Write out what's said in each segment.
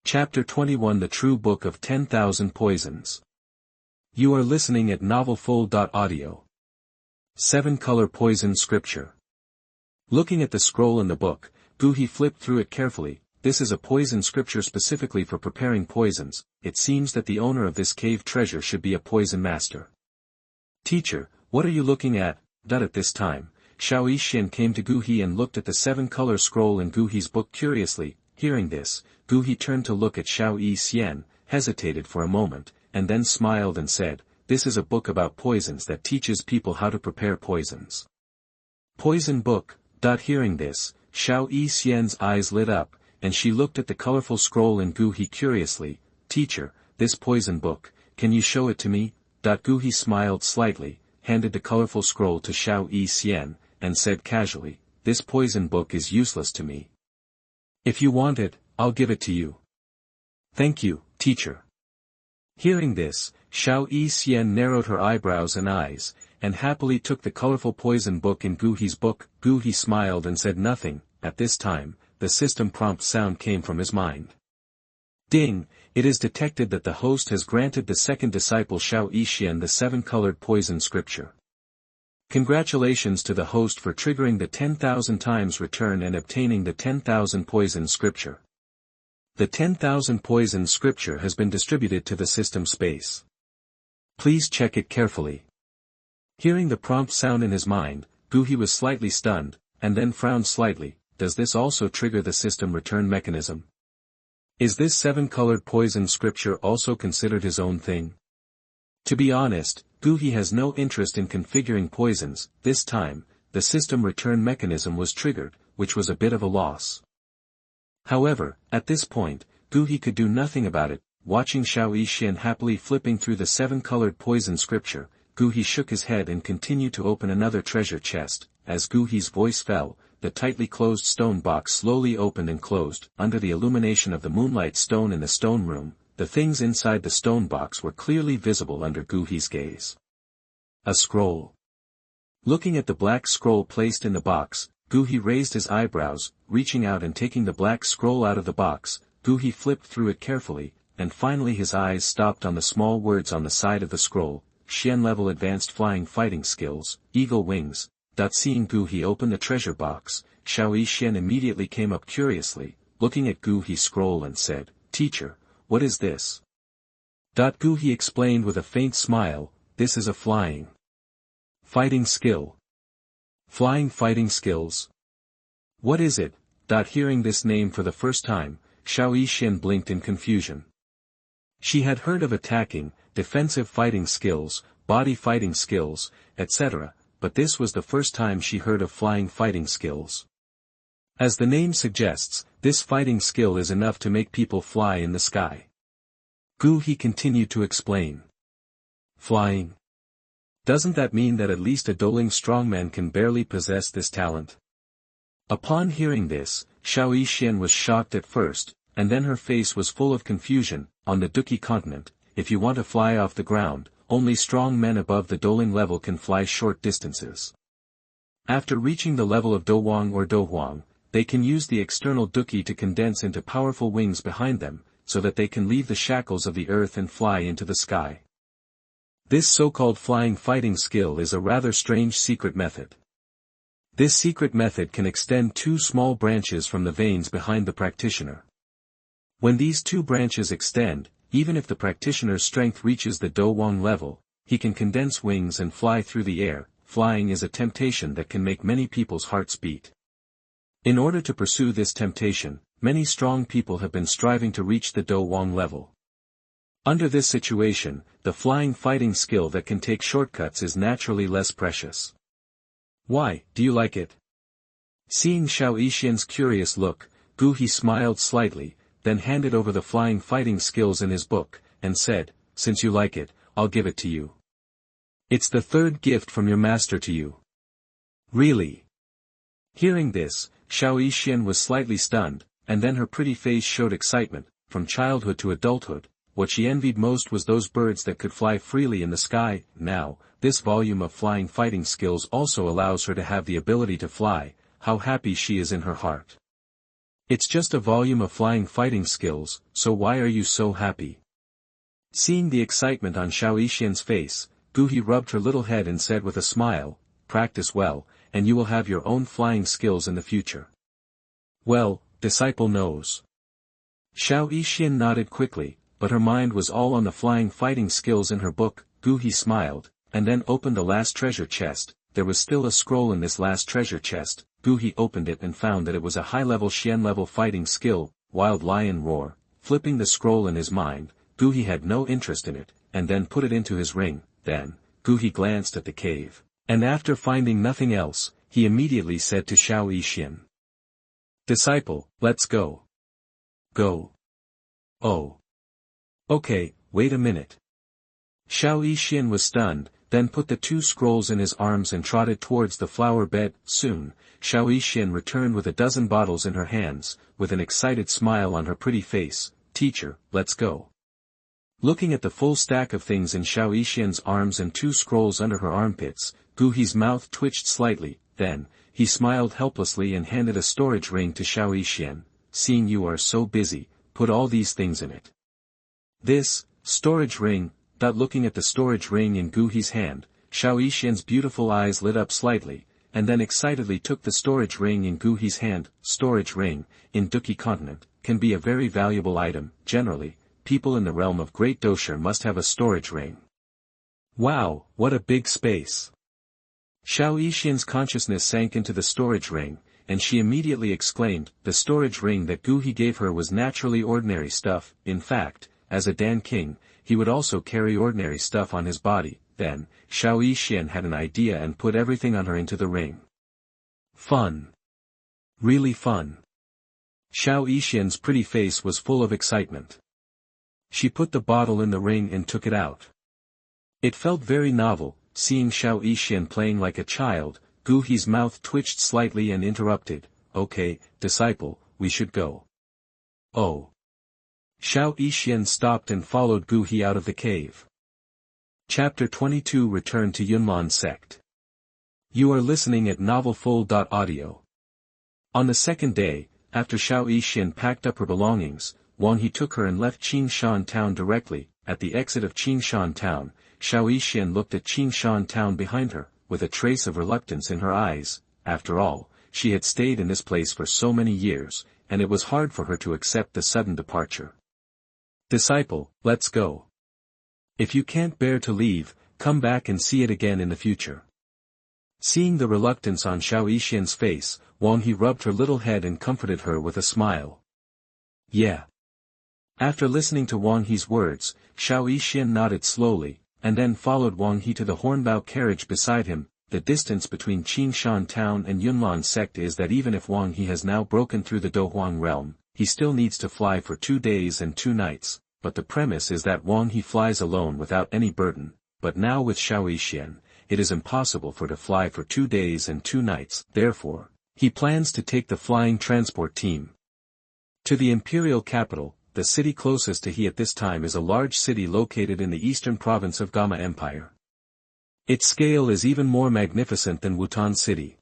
Chapter 21 The True Book of 10,000 Poisons. You are listening at novelfull.audio. 7-Color Poison Scripture. Looking at the scroll in the book, Douqi flipped through it carefully. This is a poison scripture specifically for preparing poisons. It seems that the owner of this cave treasure should be a poison master. Teacher, what are you looking at? At this time, Yixian came to Douqi and looked at the 7-color scroll in Douqi's book curiously. Hearing this, Douqi turned to look at Yixian, hesitated for a moment, and then smiled and said, "This is a book about poisons that teaches people how to prepare poisons." Poison book. Hearing this, Yixian's eyes lit up, and she looked at the colorful scroll in Douqi curiously. "Teacher, this poison book, can you show it to me?" Douqi smiled slightly, handed the colorful scroll to Yixian, and said casually, "This poison book is useless to me. If you want it, I'll give it to you." "Thank you, teacher." Hearing this, Yixian narrowed her eyebrows and eyes, and happily took the colorful poison book in Douqi's book. Douqi smiled and said nothing. At this time, the system prompt sound came from his mind. Ding! It is detected that the host has granted the second disciple Yixian the 7-colored poison scripture. Congratulations to the host for triggering the 10,000 times return and obtaining the 10,000 poison scripture. The 10,000 poison scripture has been distributed to the system space. Please check it carefully. Hearing the prompt sound in his mind, Douqi was slightly stunned, and then frowned slightly. Does this also trigger the system return mechanism? Is this 7-colored poison scripture also considered his own thing? To be honest, Douqi has no interest in configuring poisons. This time, the system return mechanism was triggered, which was a bit of a loss. However, at this point, Douqi could do nothing about it. Watching Yixian happily flipping through the 7-colored poison scripture, Douqi shook his head and continued to open another treasure chest. As Douqi's voice fell, the tightly closed stone box slowly opened and closed. Under the illumination of the moonlight stone in the stone room, the things inside the stone box were clearly visible under Douqi's gaze. A scroll. Looking at the black scroll placed in the box, Douqi raised his eyebrows. Reaching out and taking the black scroll out of the box, Douqi flipped through it carefully, and finally his eyes stopped on the small words on the side of the scroll. Xian level advanced flying fighting skills, eagle wings. Seeing Douqi open the treasure box, Yixian immediately came up curiously, looking at Douqi's scroll and said, "Teacher, what is this?" Douqi explained with a faint smile, "This is a flying fighting skill." Flying fighting skills? What is it? Hearing this name for the first time, Yixian blinked in confusion. She had heard of attacking, defensive fighting skills, body fighting skills, etc., but this was the first time she heard of flying fighting skills. As the name suggests, this fighting skill is enough to make people fly in the sky. Douqi continued to explain. Flying? Doesn't that mean that at least a dueling strongman can barely possess this talent? Upon hearing this, Yixian was shocked at first, and then her face was full of confusion. On the Douqi Continent, if you want to fly off the ground, only strong men above the dueling level can fly short distances. After reaching the level of Douwang or Douhuang, they can use the external Douqi to condense into powerful wings behind them, so that they can leave the shackles of the earth and fly into the sky. This so-called flying fighting skill is a rather strange secret method. This secret method can extend 2 small branches from the veins behind the practitioner. When these 2 branches extend, even if the practitioner's strength reaches the Douwang level, he can condense wings and fly through the air. Flying is a temptation that can make many people's hearts beat. In order to pursue this temptation, many strong people have been striving to reach the Douwang level. Under this situation, the flying fighting skill that can take shortcuts is naturally less precious. Why, do you like it? Seeing Yixian's curious look, Douqi smiled slightly, then handed over the flying fighting skills in his book, and said, "Since you like it, I'll give it to you. It's the 3rd gift from your master to you." Really? Hearing this, Yixian was slightly stunned, and then her pretty face showed excitement. From childhood to adulthood, what she envied most was those birds that could fly freely in the sky. Now, this volume of flying fighting skills also allows her to have the ability to fly. How happy she is in her heart. It's just a volume of flying fighting skills, so why are you so happy? Seeing the excitement on Yixian's face, Douqi rubbed her little head and said with a smile, practice well, and you will have your own flying skills in the future. Well, disciple knows. Yixian nodded quickly, but her mind was all on the flying fighting skills in her book. Douqi smiled, and then opened the last treasure chest. There was still a scroll in this last treasure chest. Douqi opened it and found that it was a high-level Xian-level fighting skill, Wild Lion Roar. Flipping the scroll in his mind, Douqi had no interest in it, and then put it into his ring. Then, Douqi glanced at the cave, and after finding nothing else, he immediately said to Yixian, "Disciple, let's go." "Go? Oh. Okay, wait a minute." Yixian was stunned, then put the 2 scrolls in his arms and trotted towards the flower bed. Soon, Yixian returned with a dozen bottles in her hands, with an excited smile on her pretty face. "Teacher, let's go." Looking at the full stack of things in Yixian's arms and 2 scrolls under her armpits, Douqi's mouth twitched slightly. Then, he smiled helplessly and handed a storage ring to Yixian. "Seeing you are so busy, put all these things in it." This storage ring. Looking at the storage ring in Douqi's hand, Yixian's beautiful eyes lit up slightly, and then excitedly took the storage ring in Douqi's hand. Storage ring, in Douqi Continent, can be a very valuable item. Generally, people in the realm of Great Dosher must have a storage ring. Wow, what a big space! Yixian's consciousness sank into the storage ring, and she immediately exclaimed, the storage ring that Douqi gave her was naturally ordinary stuff. In fact, as a Dan King, he would also carry ordinary stuff on his body. Then, Yixian had an idea and put everything on her into the ring. Fun. Really fun. Yixian's pretty face was full of excitement. She put the bottle in the ring and took it out. It felt very novel. Seeing Yixian playing like a child, Douqi's mouth twitched slightly and interrupted, "Okay, disciple, we should go." "Oh." Yixian stopped and followed Douqi out of the cave. Chapter 22 Return to Yunlan Sect. You are listening at novelfull.audio. On the second day, after Yixian packed up her belongings, Wang He took her and left Qingshan town directly. At the exit of Qingshan town, Yixian looked at Qingshan town behind her, with a trace of reluctance in her eyes. After all, she had stayed in this place for so many years, and it was hard for her to accept the sudden departure. "Disciple, let's go. If you can't bear to leave, come back and see it again in the future." Seeing the reluctance on Yixian's face, Wang He rubbed her little head and comforted her with a smile. "Yeah." After listening to Wang He's words, Yixian nodded slowly, and then followed Wang He to the hornbow carriage beside him. The distance between Qingshan town and Yunlan Sect is that even if Wang He has now broken through the Dohuang realm, he still needs to fly for 2 days and 2 nights, but the premise is that Wang He flies alone without any burden. But now with Yixian, it is impossible for to fly for 2 days and 2 nights. Therefore, he plans to take the flying transport team to the Imperial capital. The city closest to he at this time is a large city located in the eastern province of Gamma Empire. Its scale is even more magnificent than Wutan City.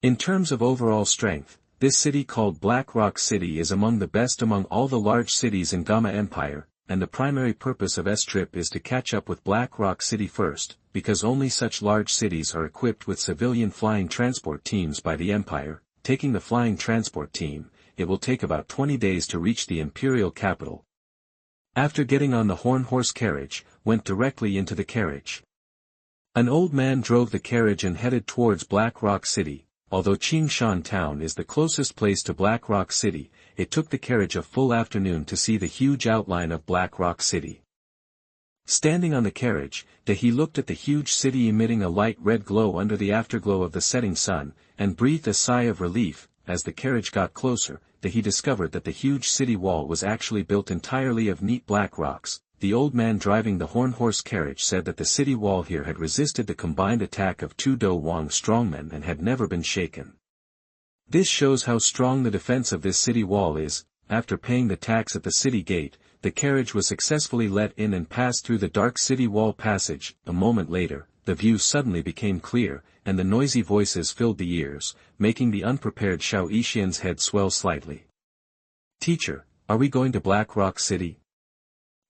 In terms of overall strength, this city called Black Rock City is among the best among all the large cities in Gamma Empire, and the primary purpose of S-Trip is to catch up with Black Rock City first, because only such large cities are equipped with civilian flying transport teams by the Empire. Taking the flying transport team, it will take about 20 days to reach the Imperial capital. After getting on the horse carriage, went directly into the carriage. An old man drove the carriage and headed towards Black Rock City. Although Qingshan town is the closest place to Black Rock City, it took the carriage a full afternoon to see the huge outline of Black Rock City. Standing on the carriage, he looked at the huge city emitting a light red glow under the afterglow of the setting sun, and breathed a sigh of relief. As the carriage got closer, he discovered that the huge city wall was actually built entirely of neat black rocks. The old man driving the horse carriage said that the city wall here had resisted the combined attack of 2 Do Wang strongmen and had never been shaken. This shows how strong the defense of this city wall is. After paying the tax at the city gate, the carriage was successfully let in and passed through the dark city wall passage. A moment later, the view suddenly became clear, and the noisy voices filled the ears, making the unprepared Yixian's head swell slightly. Teacher, are we going to Black Rock City?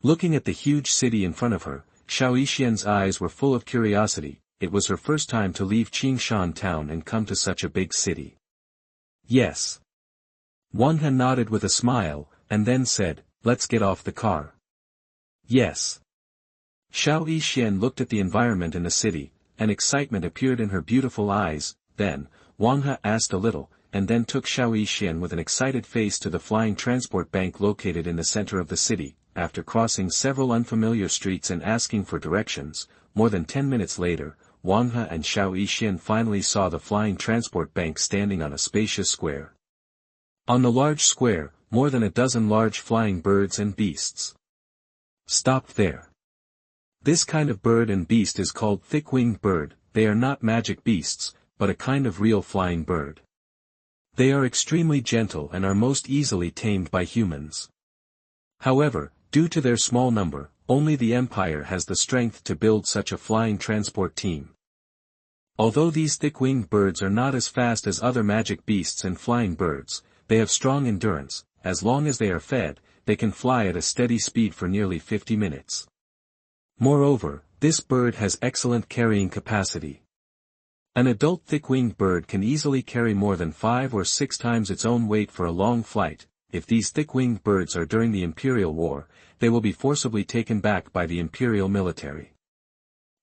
Looking at the huge city in front of her, Yixian's eyes were full of curiosity. It was her first time to leave Qingshan town and come to such a big city. Yes. Wanghe nodded with a smile, and then said, let's get off the car. Yes. Yixian looked at the environment in the city, and excitement appeared in her beautiful eyes. Then, Wanghe asked a little, and then took Yixian with an excited face to the flying transport bank located in the center of the city. After crossing several unfamiliar streets and asking for directions, more than 10 minutes later, Wanghe and Yixian finally saw the flying transport bank standing on a spacious square. On the large square, more than a dozen large flying birds and beasts stopped there. This kind of bird and beast is called thick-winged bird. They are not magic beasts, but a kind of real flying bird. They are extremely gentle and are most easily tamed by humans. However, due to their small number, only the Empire has the strength to build such a flying transport team. Although these thick-winged birds are not as fast as other magic beasts and flying birds, they have strong endurance. As long as they are fed, they can fly at a steady speed for nearly 50 minutes. Moreover, this bird has excellent carrying capacity. An adult thick-winged bird can easily carry more than 5 or 6 times its own weight for a long flight. If these thick-winged birds are during the Imperial War, they will be forcibly taken back by the Imperial military.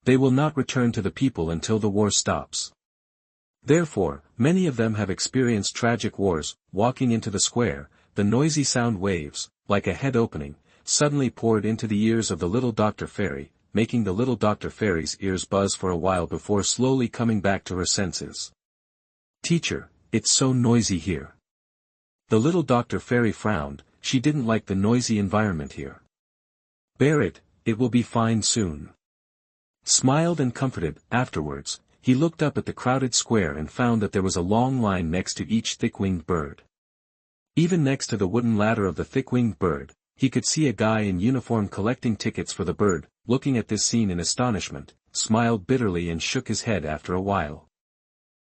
They will not return to the people until the war stops. Therefore, many of them have experienced tragic wars. Walking into the square, the noisy sound waves, like a head opening, suddenly poured into the ears of the little Dr. Fairy, making the little Dr. Fairy's ears buzz for a while before slowly coming back to her senses. Teacher, it's so noisy here. The little Dr. Fairy frowned. She didn't like the noisy environment here. Bear it, it will be fine soon. Smiled and comforted. Afterwards, he looked up at the crowded square and found that there was a long line next to each thick-winged bird. Even next to the wooden ladder of the thick-winged bird, he could see a guy in uniform collecting tickets for the bird. Looking at this scene in astonishment, smiled bitterly and shook his head after a while.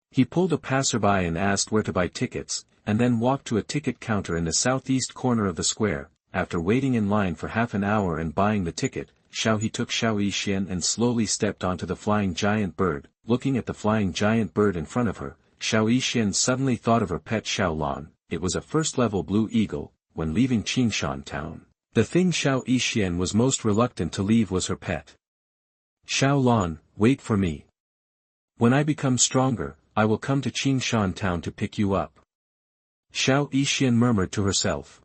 He pulled a passerby and asked where to buy tickets, and then walked to a ticket counter in the southeast corner of the square. After waiting in line for half an hour and buying the ticket, he took Yixian and slowly stepped onto the flying giant bird. Looking at the flying giant bird in front of her, Yixian suddenly thought of her pet Yunlan. It was a first-level blue eagle. When leaving Qingshan town, the thing Yixian was most reluctant to leave was her pet. Yunlan, wait for me. When I become stronger, I will come to Qingshan town to pick you up. Yixian murmured to herself.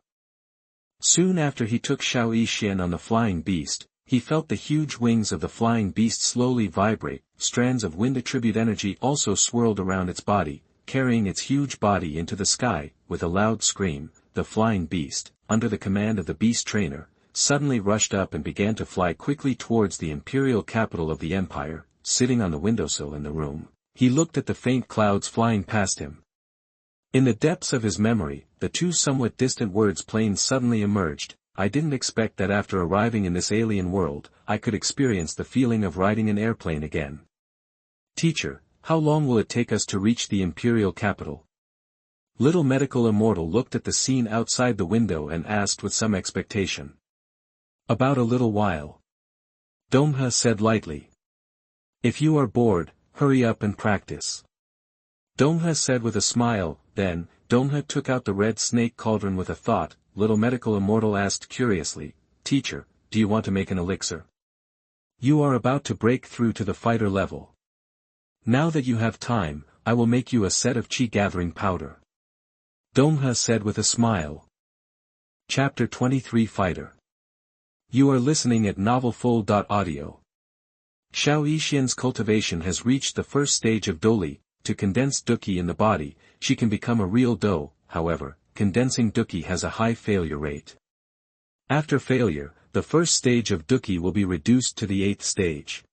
Soon after he took Yixian on the flying beast, he felt the huge wings of the flying beast slowly vibrate. Strands of wind attribute energy also swirled around its body, carrying its huge body into the sky. With a loud scream, the flying beast, under the command of the beast trainer, suddenly rushed up and began to fly quickly towards the imperial capital of the empire. Sitting on the windowsill in the room, he looked at the faint clouds flying past him. In the depths of his memory, the two somewhat distant words plain suddenly emerged. I didn't expect that after arriving in this alien world, I could experience the feeling of riding an airplane again. Teacher, how long will it take us to reach the imperial capital? Little medical immortal looked at the scene outside the window and asked with some expectation. About a little while. Donghe said lightly. If you are bored, hurry up and practice. Donghe said with a smile. Then, Donghe took out the red snake cauldron with a thought. Little medical immortal asked curiously, Teacher, do you want to make an elixir? You are about to break through to the fighter level. Now that you have time, I will make you a set of chi-gathering powder. Donghe said with a smile. Chapter 23 Fighter. You are listening at novelfull.audio. Yixian's cultivation has reached the first stage of Douqi. To condense Douqi in the body, she can become a real dough. However, condensing Douqi has a high failure rate. After failure, the first stage of Douqi will be reduced to the 8th stage.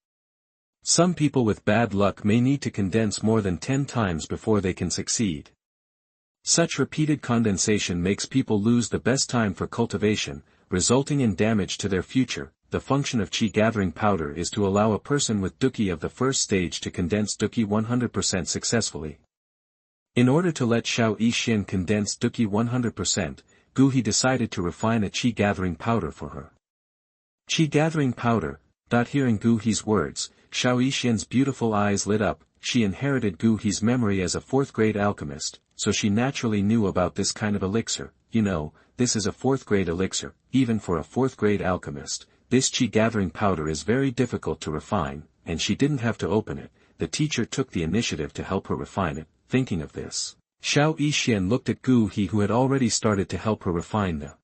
Some people with bad luck may need to condense more than 10 times before they can succeed. Such repeated condensation makes people lose the best time for cultivation, resulting in damage to their future. The function of chi-gathering powder is to allow a person with Douqi of the first stage to condense Douqi 100% successfully. In order to let Yixian condense Douqi 100%, Douqi decided to refine a qi-gathering powder for her. Qi-gathering powder. Hearing Douqi's words, Yixian's beautiful eyes lit up. She inherited Douqi's memory as a fourth-grade alchemist, so she naturally knew about this kind of elixir. You know, this is a fourth-grade elixir, even for a fourth-grade alchemist. This qi-gathering powder is very difficult to refine, and she didn't have to open it. The teacher took the initiative to help her refine it. Thinking of this, Yixian looked at Douqi, who had already started to help her refine the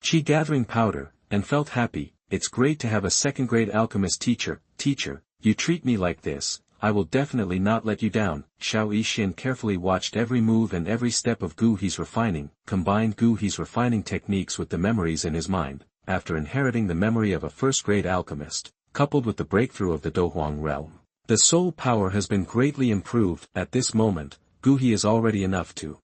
qi-gathering powder, and felt happy. It's great to have a second-grade alchemist teacher. Teacher, you treat me like this, I will definitely not let you down. Yixian carefully watched every move and every step of Douqi's refining, combined Douqi's refining techniques with the memories in his mind. After inheriting the memory of a first-grade alchemist, coupled with the breakthrough of the Douhuang realm, the soul power has been greatly improved. At this moment, Douqi is already enough to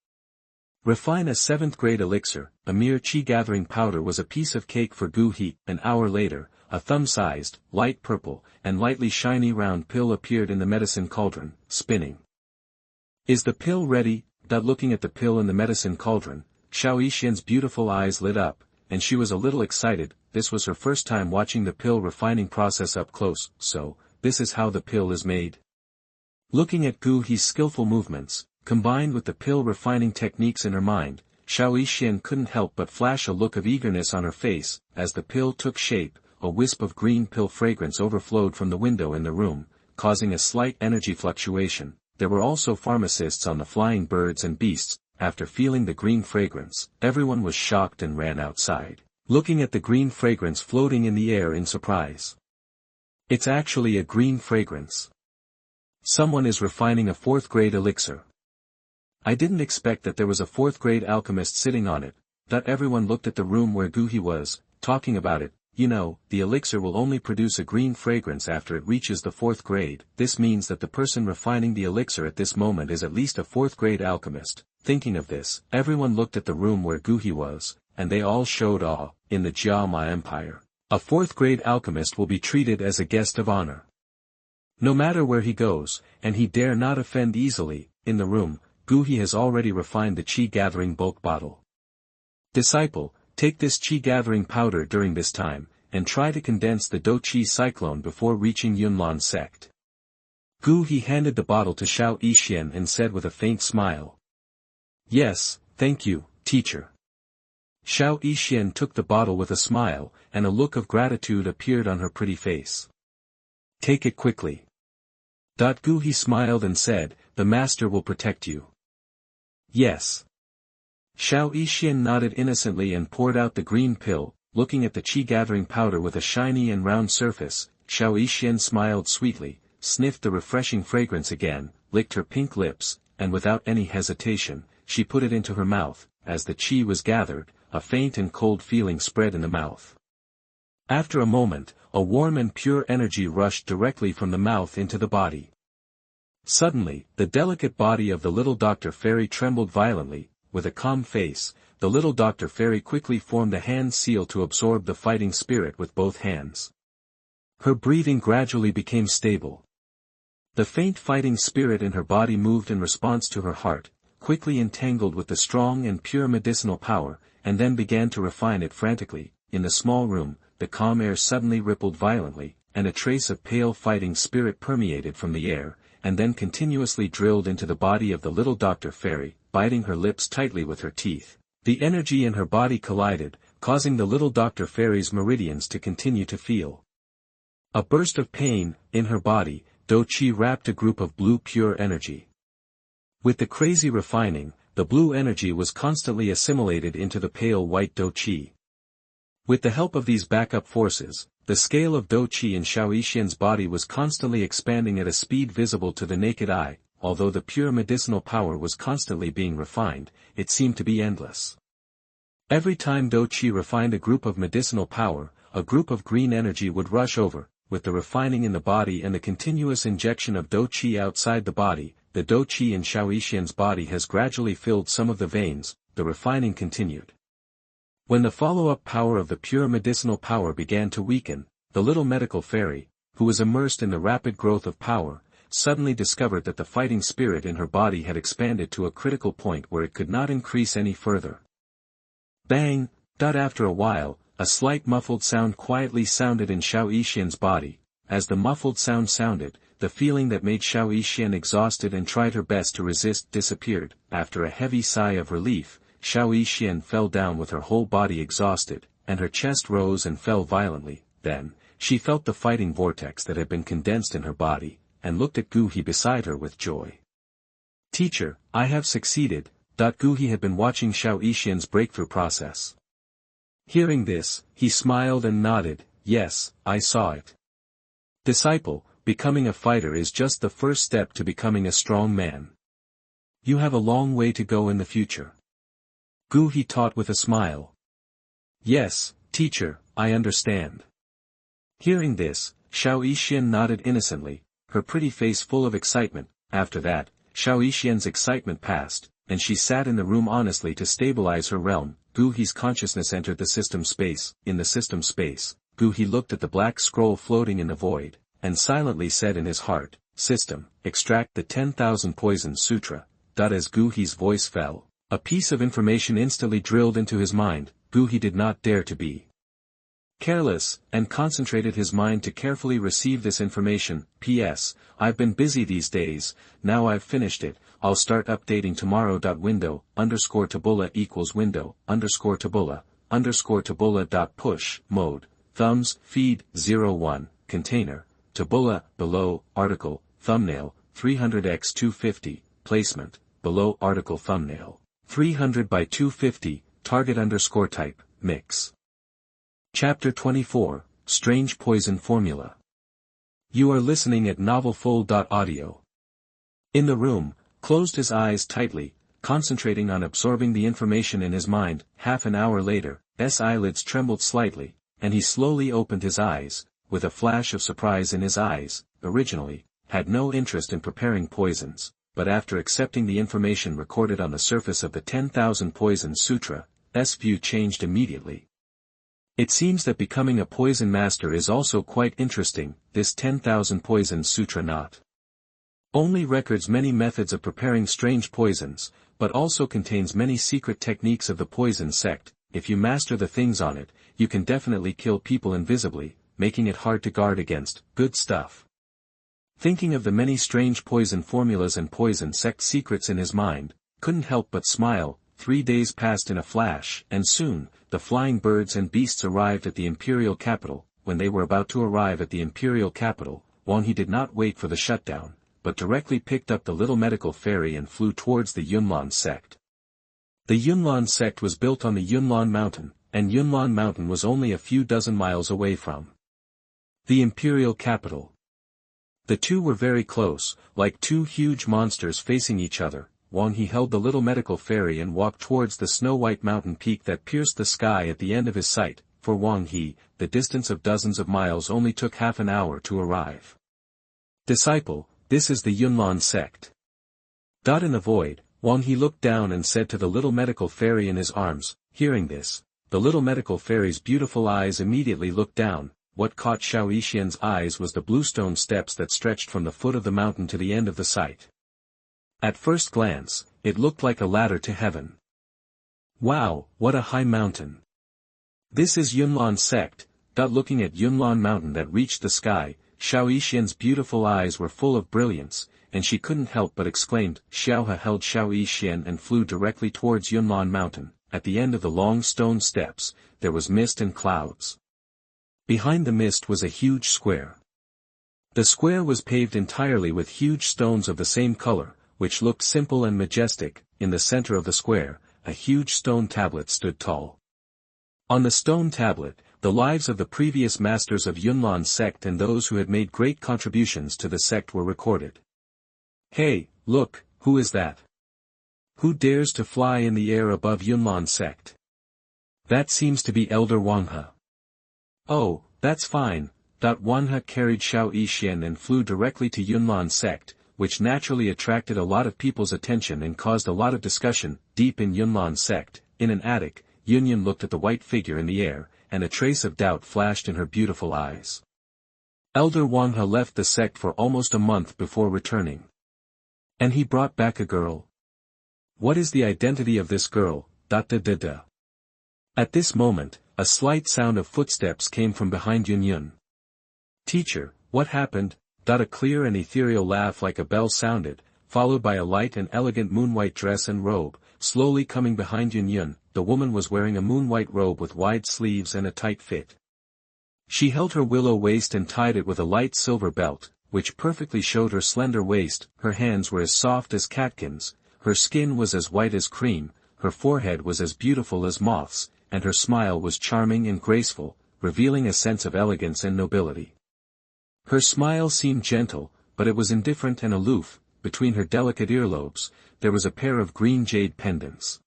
refine a 7th-grade elixir. A mere qi-gathering powder was a piece of cake for Douqi. An hour later, a thumb-sized, light purple, and lightly shiny round pill appeared in the medicine cauldron, spinning. Is the pill ready? Looking at the pill in the medicine cauldron, Yixian's beautiful eyes lit up, and she was a little excited. This was her first time watching the pill refining process up close. So, this is how the pill is made. Looking at Douqi's skillful movements, combined with the pill refining techniques in her mind, Yixian couldn't help but flash a look of eagerness on her face. As the pill took shape, a wisp of green pill fragrance overflowed from the window in the room, causing a slight energy fluctuation. There were also pharmacists on the flying birds and beasts. After feeling the green fragrance, everyone was shocked and ran outside, looking at the green fragrance floating in the air in surprise. It's actually a green fragrance. Someone is refining a 4th-grade elixir. I didn't expect that there was a 4th-grade alchemist sitting on it. Everyone looked at the room where Douqi was, talking about it. You know, the elixir will only produce a green fragrance after it reaches the 4th grade. This means that the person refining the elixir at this moment is at least a 4th-grade alchemist. Thinking of this, everyone looked at the room where Douqi was, and they all showed awe. In the Jiama Empire, a 4th-grade alchemist will be treated as a guest of honor. No matter where he goes, and he dare not offend easily. In the room, Douqi has already refined the qi-gathering bulk bottle. Disciple, take this qi-gathering powder during this time, and try to condense the Douqi cyclone before reaching Yunlan Sect. Douqi handed the bottle to Yixian and said with a faint smile. Yes, thank you, teacher. Yixian took the bottle with a smile, and a look of gratitude appeared on her pretty face. Take it quickly. Douqi smiled and said, the master will protect you. Yes. Yixian nodded innocently and poured out the green pill. Looking at the qi-gathering powder with a shiny and round surface, Yixian smiled sweetly, sniffed the refreshing fragrance again, licked her pink lips, and without any hesitation, she put it into her mouth. As the qi was gathered, a faint and cold feeling spread in the mouth. After a moment, a warm and pure energy rushed directly from the mouth into the body. Suddenly, the delicate body of the little Dr. Fairy trembled violently. With a calm face, the little Dr. Fairy quickly formed a hand seal to absorb the fighting spirit with both hands. Her breathing gradually became stable. The faint fighting spirit in her body moved in response to her heart, quickly entangled with the strong and pure medicinal power, and then began to refine it frantically. In the small room, the calm air suddenly rippled violently, and a trace of pale fighting spirit permeated from the air, and then continuously drilled into the body of the little Dr. Fairy, biting her lips tightly with her teeth. The energy in her body collided, causing the little Dr. Fairy's meridians to continue to feel a burst of pain. In her body, Douqi wrapped a group of blue pure energy. With the crazy refining, the blue energy was constantly assimilated into the pale white Douqi. With the help of these backup forces, the scale of Douqi in Yixian's body was constantly expanding at a speed visible to the naked eye. Although the pure medicinal power was constantly being refined, it seemed to be endless. Every time Douqi refined a group of medicinal power, a group of green energy would rush over. With the refining in the body and the continuous injection of Douqi outside the body, the Douqi in Yixian's body has gradually filled some of the veins. The refining continued. When the follow-up power of the pure medicinal power began to weaken, the little medical fairy, who was immersed in the rapid growth of power, suddenly discovered that the fighting spirit in her body had expanded to a critical point where it could not increase any further. Bang! After a while, a slight muffled sound quietly sounded in Xiao Yixian's body. As the muffled sound sounded, the feeling that made Xiao Yixian exhausted and tried her best to resist disappeared. After a heavy sigh of relief, Xiao Yixian fell down with her whole body exhausted, and her chest rose and fell violently. Then, she felt the fighting vortex that had been condensed in her body, and looked at Douqi beside her with joy. Teacher, I have succeeded. Douqi had been watching Xiao Yixian's breakthrough process. Hearing this, he smiled and nodded. Yes, I saw it. Disciple, becoming a fighter is just the first step to becoming a strong man. You have a long way to go in the future. Douqi taught with a smile. Yes, teacher, I understand. Hearing this, Xiao Yixian nodded innocently, her pretty face full of excitement. After that, Xiao Yixian's excitement passed, and she sat in the room honestly to stabilize her realm. Douqi's consciousness entered the system space. In the system space, Douqi looked at the black scroll floating in the void, and silently said in his heart, System, extract the 10,000 poison sutra. As Douqi's voice fell, a piece of information instantly drilled into his mind. Douqi did not dare to be careless, and concentrated his mind to carefully receive this information. P.S. I've been busy these days, now I've finished it, I'll start updating tomorrow. Window, _tabula equals window, _tabula push, mode, thumbs, feed, 01, container, tabula, below, article, thumbnail, 300x250, placement, below article thumbnail, 300 by 250, target type, mix. Chapter 24, Strange Poison Formula. You are listening at novelfull.audio. In the room, closed his eyes tightly, concentrating on absorbing the information in his mind. Half an hour later, eyelids trembled slightly, and he slowly opened his eyes, with a flash of surprise in his eyes. Originally, had no interest in preparing poisons, but after accepting the information recorded on the surface of the 10,000 Poison Sutra, view changed immediately. It seems that becoming a poison master is also quite interesting. This 10,000 Poison Sutra not only records many methods of preparing strange poisons, but also contains many secret techniques of the poison sect. If you master the things on it, you can definitely kill people invisibly, making it hard to guard against. Good stuff. Thinking of the many strange poison formulas and poison sect secrets in his mind, couldn't help but smile. 3 days passed in a flash, and soon, the flying birds and beasts arrived at the Imperial capital. When they were about to arrive at the Imperial capital, He did not wait for the shutdown, but directly picked up the little medical ferry and flew towards the Yunlan sect. The Yunlan sect was built on the Yunlan mountain, and Yunlan mountain was only a few dozen miles away from the Imperial capital. The two were very close, like two huge monsters facing each other. He held the little medical ferry and walked towards the snow-white mountain peak that pierced the sky at the end of his sight. For the distance of dozens of miles only took half an hour to arrive. Disciple, this is the Yunlan sect. In the void, he looked down and said to the little medical ferry in his arms. Hearing this, the little medical ferry's beautiful eyes immediately looked down. What caught Xiao Yixian's eyes was the bluestone steps that stretched from the foot of the mountain to the end of the site. At first glance, it looked like a ladder to heaven. Wow, what a high mountain! This is Yunlan sect. Looking at Yunlan mountain that reached the sky, Xiao Yixian's beautiful eyes were full of brilliance, and she couldn't help but exclaimed. Xiao held Xiao Yixian and flew directly towards Yunlan mountain. At the end of the long stone steps, there was mist and clouds. Behind the mist was a huge square. The square was paved entirely with huge stones of the same color, which looked simple and majestic. In the center of the square, a huge stone tablet stood tall. On the stone tablet, the lives of the previous masters of Yunlan sect and those who had made great contributions to the sect were recorded. Hey, look, who is that? Who dares to fly in the air above Yunlan sect? That seems to be Elder Wanghe. Oh, that's fine. Wanghe carried Xiao Yixian and flew directly to Yunlan sect, which naturally attracted a lot of people's attention and caused a lot of discussion. Deep in Yunlan sect, in an attic, Yunyan looked at the white figure in the air, and a trace of doubt flashed in her beautiful eyes. Elder Wanghe left the sect for almost a month before returning. And he brought back a girl. What is the identity of this girl? At this moment, a slight sound of footsteps came from behind Yunlan. "Teacher, what happened?" A clear and ethereal laugh like a bell sounded, followed by a light and elegant moonwhite dress and robe, slowly coming behind Yunlan. The woman was wearing a moonwhite robe with wide sleeves and a tight fit. She held her willow waist and tied it with a light silver belt, which perfectly showed her slender waist. Her hands were as soft as catkins, her skin was as white as cream, her forehead was as beautiful as moths, and her smile was charming and graceful, revealing a sense of elegance and nobility. Her smile seemed gentle, but it was indifferent and aloof. Between her delicate earlobes, there was a pair of green jade pendants.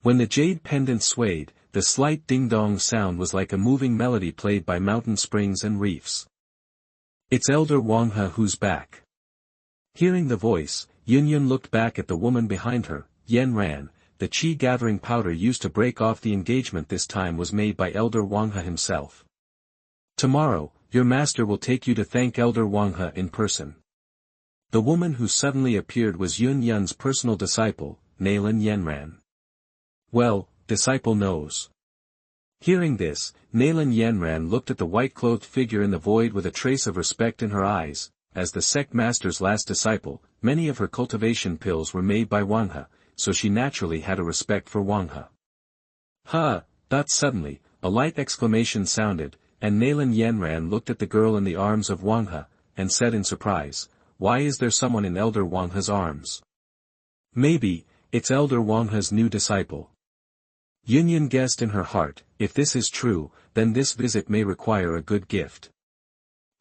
When the jade pendants swayed, the slight ding-dong sound was like a moving melody played by mountain springs and reefs. "It's Elder Wanghe who's back." Hearing the voice, Yunlan looked back at the woman behind her. Yunlan, the chi-gathering powder used to break off the engagement this time was made by Elder Wanghe himself. "Tomorrow, your master will take you to thank Elder Wanghe in person." The woman who suddenly appeared was Yunyan's personal disciple, Nalan Yenran. "Well, disciple knows." Hearing this, Nalan Yenran looked at the white-clothed figure in the void with a trace of respect in her eyes. As the sect master's last disciple, many of her cultivation pills were made by Wanghe, so she naturally had a respect for Wanghe. "Ha!" Suddenly, a light exclamation sounded, and Nalan Yenran looked at the girl in the arms of Wanghe, and said in surprise, "Why is there someone in Elder Wanghe's arms?" "Maybe, it's Elder Wanghe's new disciple." Yunyan guessed in her heart, if this is true, then this visit may require a good gift.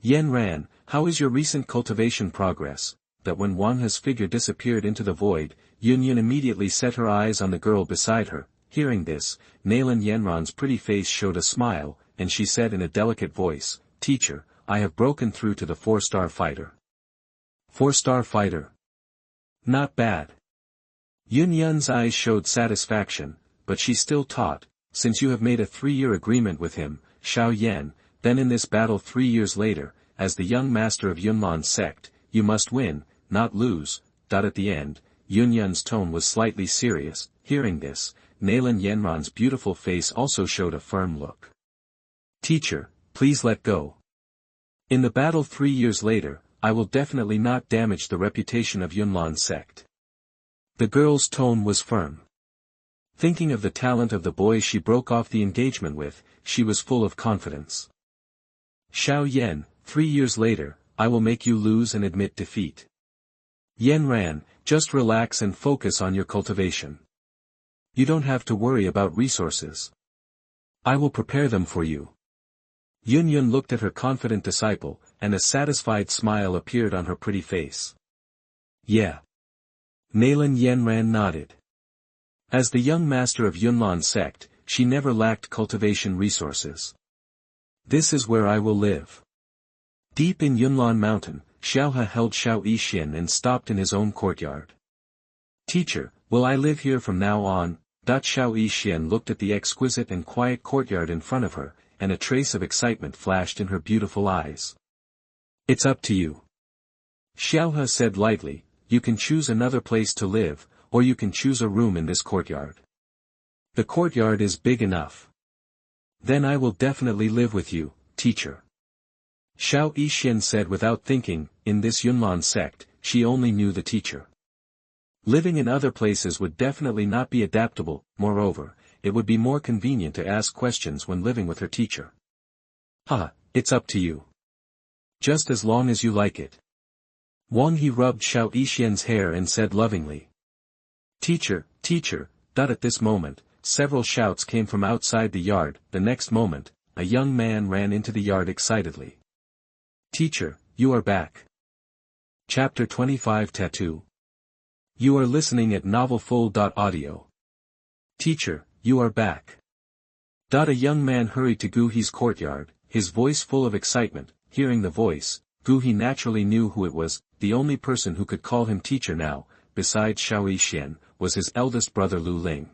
"Yenran, how is your recent cultivation progress?" That when Wanghe's figure disappeared into the void, Yunyan immediately set her eyes on the girl beside her. Hearing this, Nalan Yenran's pretty face showed a smile, and she said in a delicate voice, "Teacher, I have broken through to the 4-star fighter." 4-star fighter? Not bad. Yunyan's eyes showed satisfaction, but she still taught, "Since you have made a 3-year agreement with him, Xiao Yan, then in this battle 3 years later, as the young master of Yunlan's sect, you must win, not lose." At the end, Yunyan's tone was slightly serious. Hearing this, Nalan Yenran's beautiful face also showed a firm look. "Teacher, please let go. In the battle 3 years later, I will definitely not damage the reputation of Yunlan's sect." The girl's tone was firm. Thinking of the talent of the boy she broke off the engagement with, she was full of confidence. "Xiao Yan, 3 years later, I will make you lose and admit defeat. Yenran, just relax and focus on your cultivation. You don't have to worry about resources. I will prepare them for you." Yunyan looked at her confident disciple, and a satisfied smile appeared on her pretty face. "Yeah." Nalan Yenran nodded. As the young master of Yunlan's sect, she never lacked cultivation resources. "This is where I will live." Deep in Yunlan Mountain, Xiao held Yixian and stopped in his own courtyard. "Teacher, will I live here from now on?" Yixian looked at the exquisite and quiet courtyard in front of her, and a trace of excitement flashed in her beautiful eyes. "It's up to you." Xiao said lightly, "You can choose another place to live, or you can choose a room in this courtyard. The courtyard is big enough." "Then I will definitely live with you, teacher." Yixian said without thinking. In this Yunlan sect, she only knew the teacher. Living in other places would definitely not be adaptable. Moreover, it would be more convenient to ask questions when living with her teacher. It's up to you. Just as long as you like it." Wanghe rubbed Yixian's hair and said lovingly, Teacher, teacher." At this moment, several shouts came from outside the yard. The next moment, a young man ran into the yard excitedly. "Teacher, you are back." Chapter 25 Tattoo. You are listening at novelfull.audio. "Teacher, you are back." A young man hurried to Guhi's courtyard, his voice full of excitement. Hearing the voice, Guhi naturally knew who it was. The only person who could call him teacher now, besides Yixian, was his eldest brother Ling.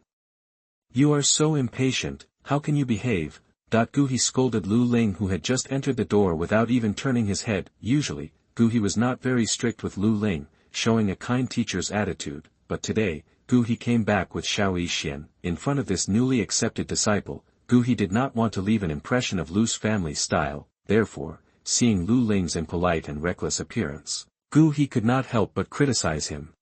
"You are so impatient, how can you behave?" Guhi scolded Ling, who had just entered the door without even turning his head. Usually, Guhi was not very strict with Ling, showing a kind teacher's attitude, but today, Douqi came back with Yixian. In front of this newly accepted disciple, Douqi did not want to leave an impression of loose family style, therefore, seeing Lu Ling's impolite and reckless appearance, Douqi could not help but criticize him.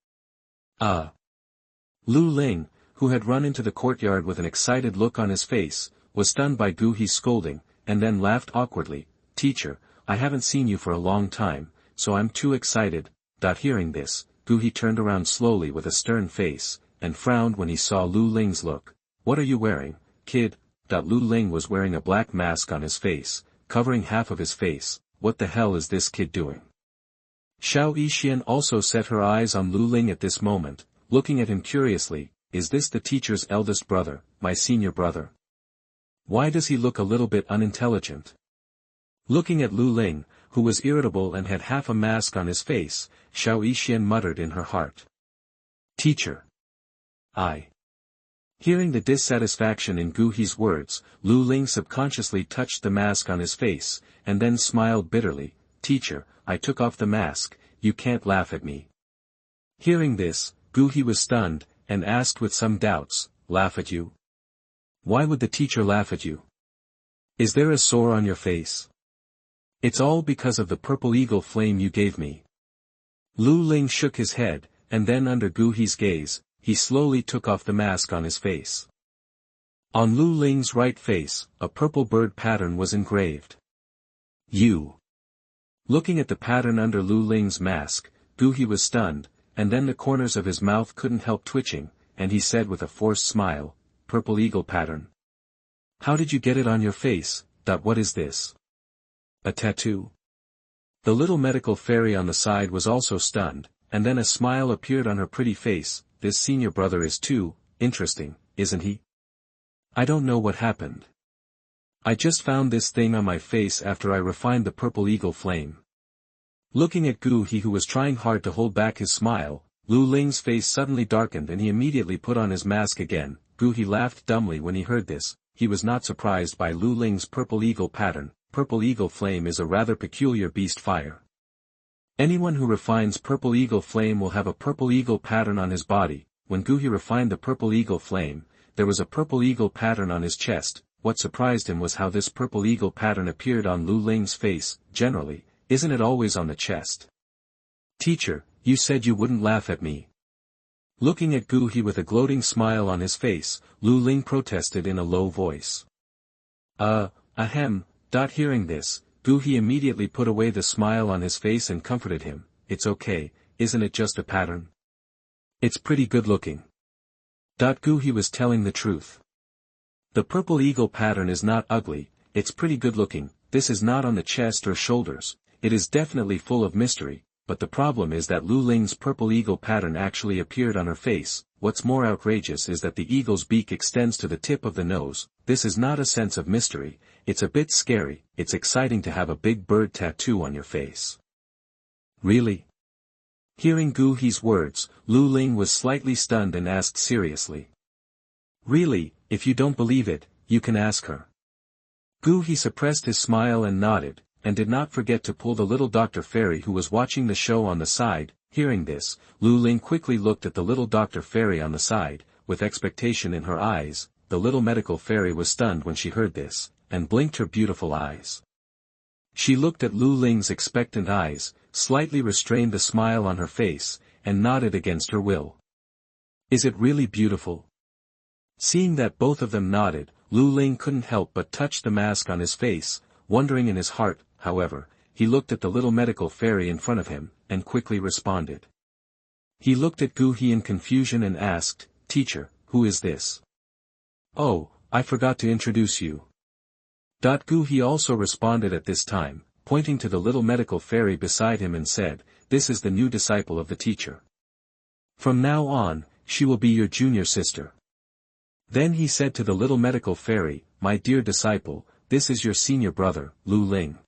Lu Ling, who had run into the courtyard with an excited look on his face, was stunned by Douqi's scolding, and then laughed awkwardly. "Teacher, I haven't seen you for a long time, so I'm too excited." Hearing this, Douqi turned around slowly with a stern face, and frowned when he saw Lu Ling's look. "What are you wearing, kid?" Lu Ling was wearing a black mask on his face, covering half of his face. "What the hell is this kid doing?" Yixian also set her eyes on Lu Ling at this moment, looking at him curiously. "Is this the teacher's eldest brother, my senior brother? Why does he look a little bit unintelligent?" Looking at Lu Ling, who was irritable and had half a mask on his face, Yixian muttered in her heart. "Teacher. I." Hearing the dissatisfaction in Douqi's words, Lu Ling subconsciously touched the mask on his face, and then smiled bitterly. "Teacher, I took off the mask, you can't laugh at me." Hearing this, Douqi was stunned, and asked with some doubts, "Laugh at you? Why would the teacher laugh at you? Is there a sore on your face?" "It's all because of the purple eagle flame you gave me." Lu Ling shook his head, and then under Douqi's gaze, he slowly took off the mask on his face. On Lu Ling's right face, a purple bird pattern was engraved. "You." Looking at the pattern under Lu Ling's mask, Douqi was stunned, and then the corners of his mouth couldn't help twitching, and he said with a forced smile, "Purple eagle pattern. How did you get it on your face? What is this? A tattoo?" The little medical fairy on the side was also stunned, and then a smile appeared on her pretty face. "This senior brother is too interesting, isn't he? I don't know what happened. I just found this thing on my face after I refined the purple eagle flame." Looking at Douqi, who was trying hard to hold back his smile, Lu Ling's face suddenly darkened and he immediately put on his mask again. Douqi laughed dumbly when he heard this. He was not surprised by Lu Ling's purple eagle pattern. Purple eagle flame is a rather peculiar beast fire. Anyone who refines purple eagle flame will have a purple eagle pattern on his body. When Douqi refined the purple eagle flame, there was a purple eagle pattern on his chest. What surprised him was how this purple eagle pattern appeared on Lu Ling's face. Generally, isn't it always on the chest? "Teacher, you said you wouldn't laugh at me." Looking at Douqi with a gloating smile on his face, Lu Ling protested in a low voice. Ahem. Hearing this, Douqi immediately put away the smile on his face and comforted him. "It's okay, isn't it just a pattern? It's pretty good looking." Douqi was telling the truth. The purple eagle pattern is not ugly, it's pretty good looking. This is not on the chest or shoulders. It is definitely full of mystery, but the problem is that Lu Ling's purple eagle pattern actually appeared on her face. What's more outrageous is that the eagle's beak extends to the tip of the nose. This is not a sense of mystery, it's a bit scary. It's exciting to have a big bird tattoo on your face. Really? Hearing Douqi's words, Lu Ling was slightly stunned and asked seriously. "Really, if you don't believe it, you can ask her." Douqi suppressed his smile and nodded, and did not forget to pull the little Dr. Fairy who was watching the show on the side. Hearing this, Lu Ling quickly looked at the little Dr. Fairy on the side, with expectation in her eyes. The little medical fairy was stunned when she heard this, and blinked her beautiful eyes. She looked at Lu Ling's expectant eyes, slightly restrained the smile on her face, and nodded against her will. "Is it really beautiful?" Seeing that both of them nodded, Lu Ling couldn't help but touch the mask on his face, wondering in his heart. However, he looked at the little medical fairy in front of him, and quickly responded. He looked at Douqi in confusion and asked, "Teacher, who is this?" "Oh, I forgot to introduce you." Douqi also responded at this time, pointing to the little medical fairy beside him and said, "This is the new disciple of the teacher. From now on, she will be your junior sister." Then he said to the little medical fairy, "My dear disciple, this is your senior brother, Lu Ling."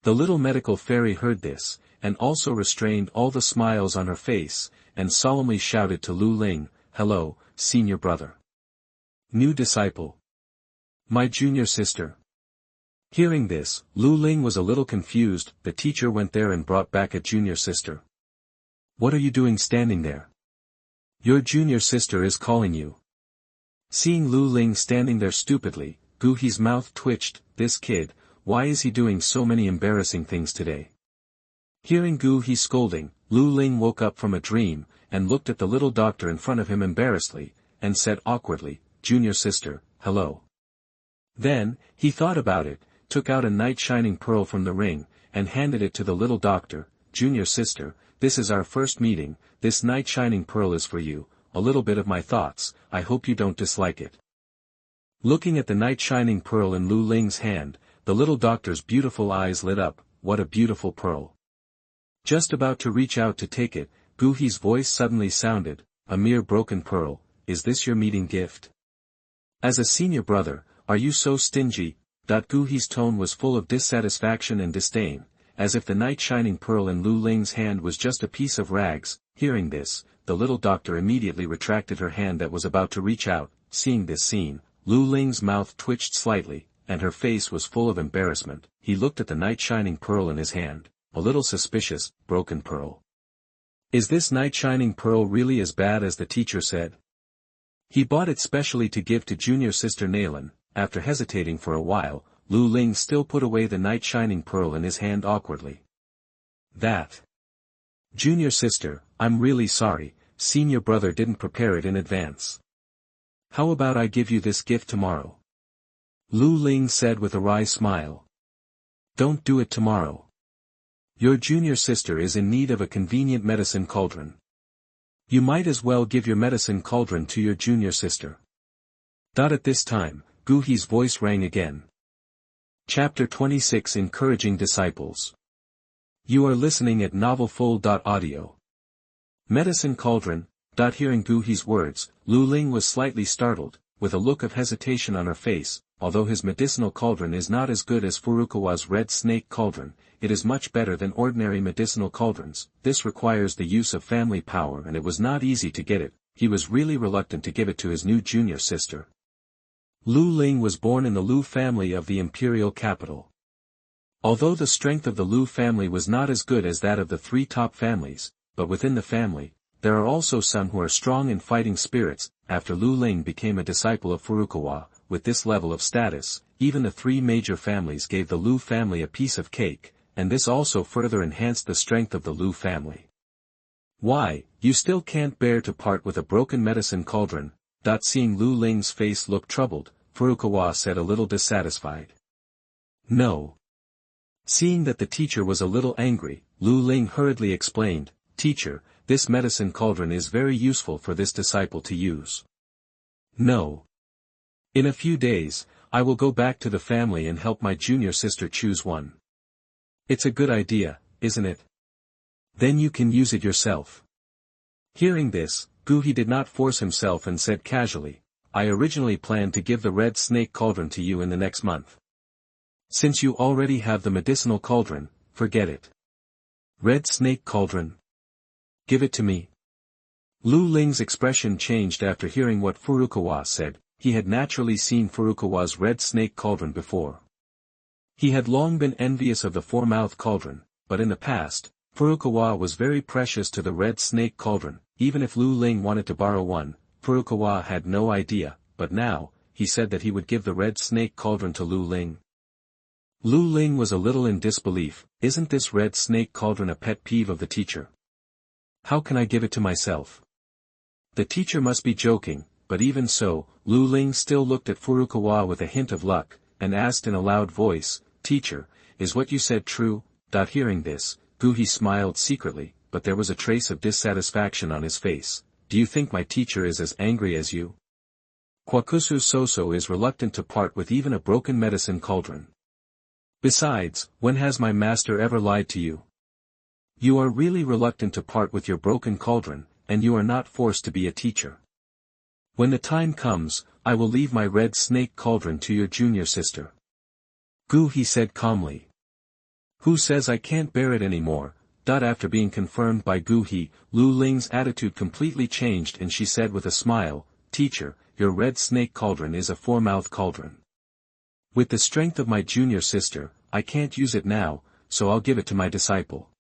The little medical fairy heard this, and also restrained all the smiles on her face, and solemnly shouted to Lu Ling, "Hello, senior brother. New disciple. My junior sister." Hearing this, Lu Ling was a little confused. The teacher went there and brought back a junior sister. "What are you doing standing there? Your junior sister is calling you. Seeing Lu Ling standing there stupidly, Guhi's mouth twitched. This kid, why is he doing so many embarrassing things today? Hearing Guhi scolding, Lu Ling woke up from a dream, and looked at the little doctor in front of him embarrassedly, and said awkwardly, "Junior sister, hello." Then, he thought about it, took out a night shining pearl from the ring, and handed it to the little doctor. "Junior sister, this is our first meeting, this night shining pearl is for you, a little bit of my thoughts, I hope you don't dislike it." Looking at the night shining pearl in Lu Ling's hand, the little doctor's beautiful eyes lit up. What a beautiful pearl. Just about to reach out to take it, Guhi's voice suddenly sounded, "A mere broken pearl, is this your meeting gift? As a senior brother, are you so stingy?" Guhi's tone was full of dissatisfaction and disdain, as if the night shining pearl in Lu Ling's hand was just a piece of rags. Hearing this, the little doctor immediately retracted her hand that was about to reach out. Seeing this scene, Lu Ling's mouth twitched slightly, and her face was full of embarrassment. He looked at the night shining pearl in his hand, a little suspicious. Broken pearl. Is this night shining pearl really as bad as the teacher said? He bought it specially to give to junior sister Nalan. After hesitating for a while, Lu Ling still put away the night shining pearl in his hand awkwardly. That. Junior sister, I'm really sorry, senior brother didn't prepare it in advance. How about I give you this gift tomorrow? Lu Ling said with a wry smile. Don't do it tomorrow. Your junior sister is in need of a convenient medicine cauldron. You might as well give your medicine cauldron to your junior sister. At this time, Guhi's voice rang again. Chapter 26 Encouraging Disciples. You are listening at novelfull.audio. Medicine cauldron. Hearing Guhi's words, Lu Ling was slightly startled, with a look of hesitation on her face. Although his medicinal cauldron is not as good as Furukawa's red snake cauldron, it is much better than ordinary medicinal cauldrons. This requires the use of family power and it was not easy to get it. He was really reluctant to give it to his new junior sister. Lu Ling was born in the Lu family of the Imperial capital. Although the strength of the Lu family was not as good as that of the three top families, but within the family, there are also some who are strong in fighting spirits. After Lu Ling became a disciple of Furukawa, with this level of status, even the three major families gave the Lu family a piece of cake, and this also further enhanced the strength of the Lu family. Why, you still can't bear to part with a broken medicine cauldron? Seeing Lu Ling's face look troubled, Furukawa said a little dissatisfied. No. Seeing that the teacher was a little angry, Lu Ling hurriedly explained, Teacher, this medicine cauldron is very useful for this disciple to use. No. In a few days, I will go back to the family and help my junior sister choose one. It's a good idea, isn't it? Then you can use it yourself. Hearing this, Guhi did not force himself and said casually, I originally planned to give the red snake cauldron to you in the next month. Since you already have the medicinal cauldron, forget it. Red snake cauldron? Give it to me. Lu Ling's expression changed after hearing what Furukawa said. He had naturally seen Furukawa's red snake cauldron before. He had long been envious of the four-mouth cauldron, but in the past, Furukawa was very precious to the red snake cauldron. Even if Lu Ling wanted to borrow one, Furukawa had no idea, but now, he said that he would give the red snake cauldron to Lu Ling. Lu Ling was a little in disbelief. Isn't this red snake cauldron a pet peeve of the teacher? How can I give it to myself? The teacher must be joking, but even so, Lu Ling still looked at Furukawa with a hint of luck, and asked in a loud voice, Teacher, is what you said true? Hearing this, Guhi smiled secretly, but there was a trace of dissatisfaction on his face. Do you think my teacher is as angry as you? Kwakusu Soso is reluctant to part with even a broken medicine cauldron. Besides, when has my master ever lied to you? You are really reluctant to part with your broken cauldron, and you are not forced to be a teacher. When the time comes, I will leave my red snake cauldron to your junior sister. Guhi said calmly. Who says I can't bear it anymore? After being confirmed by Guhi, Lu Ling's attitude completely changed and she said with a smile, Teacher, your red snake cauldron is a four-mouth cauldron. With the strength of my junior sister, I can't use it now, so I'll give it to my disciple.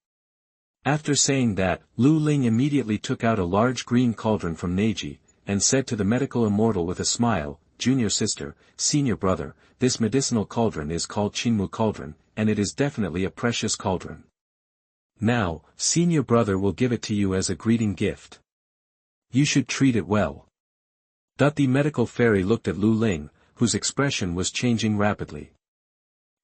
After saying that, Lu Ling immediately took out a large green cauldron from Neji, and said to the medical immortal with a smile, "Junior sister, senior brother, this medicinal cauldron is called Qingmu Cauldron, and it is definitely a precious cauldron. Now, senior brother will give it to you as a greeting gift. You should treat it well." The medical fairy looked at Lu Ling, whose expression was changing rapidly.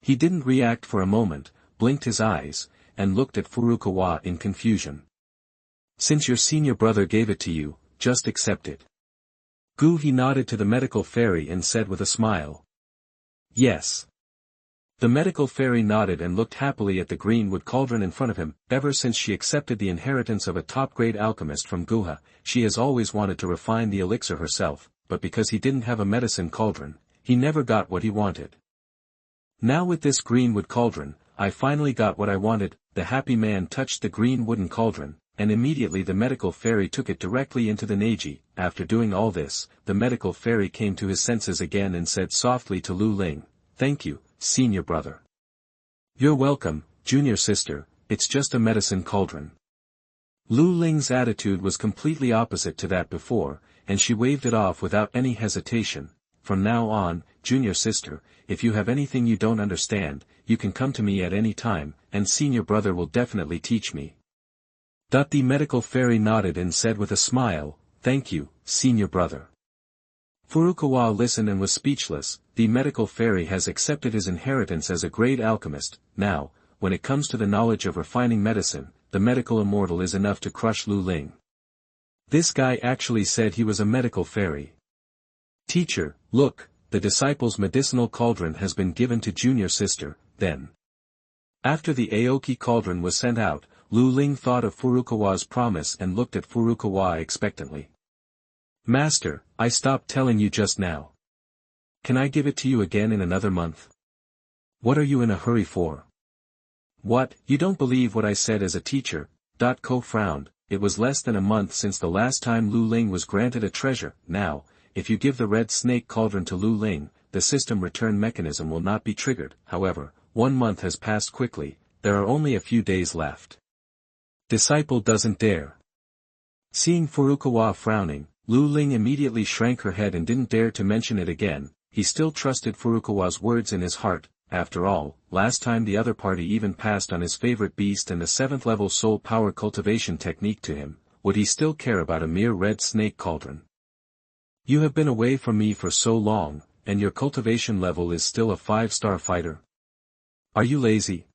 He didn't react for a moment, blinked his eyes, and looked at Furukawa in confusion. "Since your senior brother gave it to you, just accept it." He nodded to the medical fairy and said with a smile. "Yes." The medical fairy nodded and looked happily at the green wood cauldron in front of him. Ever since she accepted the inheritance of a top-grade alchemist from Guha, she has always wanted to refine the elixir herself, but because he didn't have a medicine cauldron, he never got what he wanted. "Now with this green wood cauldron, I finally got what I wanted." The happy man touched the green wooden cauldron, and immediately the medical fairy took it directly into the Neji. After doing all this, the medical fairy came to his senses again and said softly to Lu Ling, "Thank you, senior brother." "You're welcome, junior sister, it's just a medicine cauldron." Lu Ling's attitude was completely opposite to that before, and she waved it off without any hesitation. "From now on, junior sister, if you have anything you don't understand, you can come to me at any time, and senior brother will definitely teach me." The medical fairy nodded and said with a smile, "Thank you, senior brother." Furukawa listened and was speechless. The medical fairy has accepted his inheritance as a great alchemist. Now, when it comes to the knowledge of refining medicine, the medical immortal is enough to crush Lu Ling. This guy actually said he was a medical fairy. "Teacher, look, the disciple's medicinal cauldron has been given to junior sister." Then, after the Aoki cauldron was sent out, Lu Ling thought of Furukawa's promise and looked at Furukawa expectantly. "Master, I stopped telling you just now. Can I give it to you again in another month? What are you in a hurry for?" "What, you don't believe what I said as a teacher?" Ko frowned. It was less than a month since the last time Lu Ling was granted a treasure. Now, if you give the red snake cauldron to Lu Ling, the system return mechanism will not be triggered. However, 1 month has passed quickly, there are only a few days left. Disciple doesn't dare. Seeing Furukawa frowning, Lu Ling immediately shrank her head and didn't dare to mention it again. He still trusted Furukawa's words in his heart. After all, last time the other party even passed on his favorite beast and the 7th level soul power cultivation technique to him, would he still care about a mere red snake cauldron? "You have been away from me for so long, and your cultivation level is still a 5-star fighter. Are you lazy?"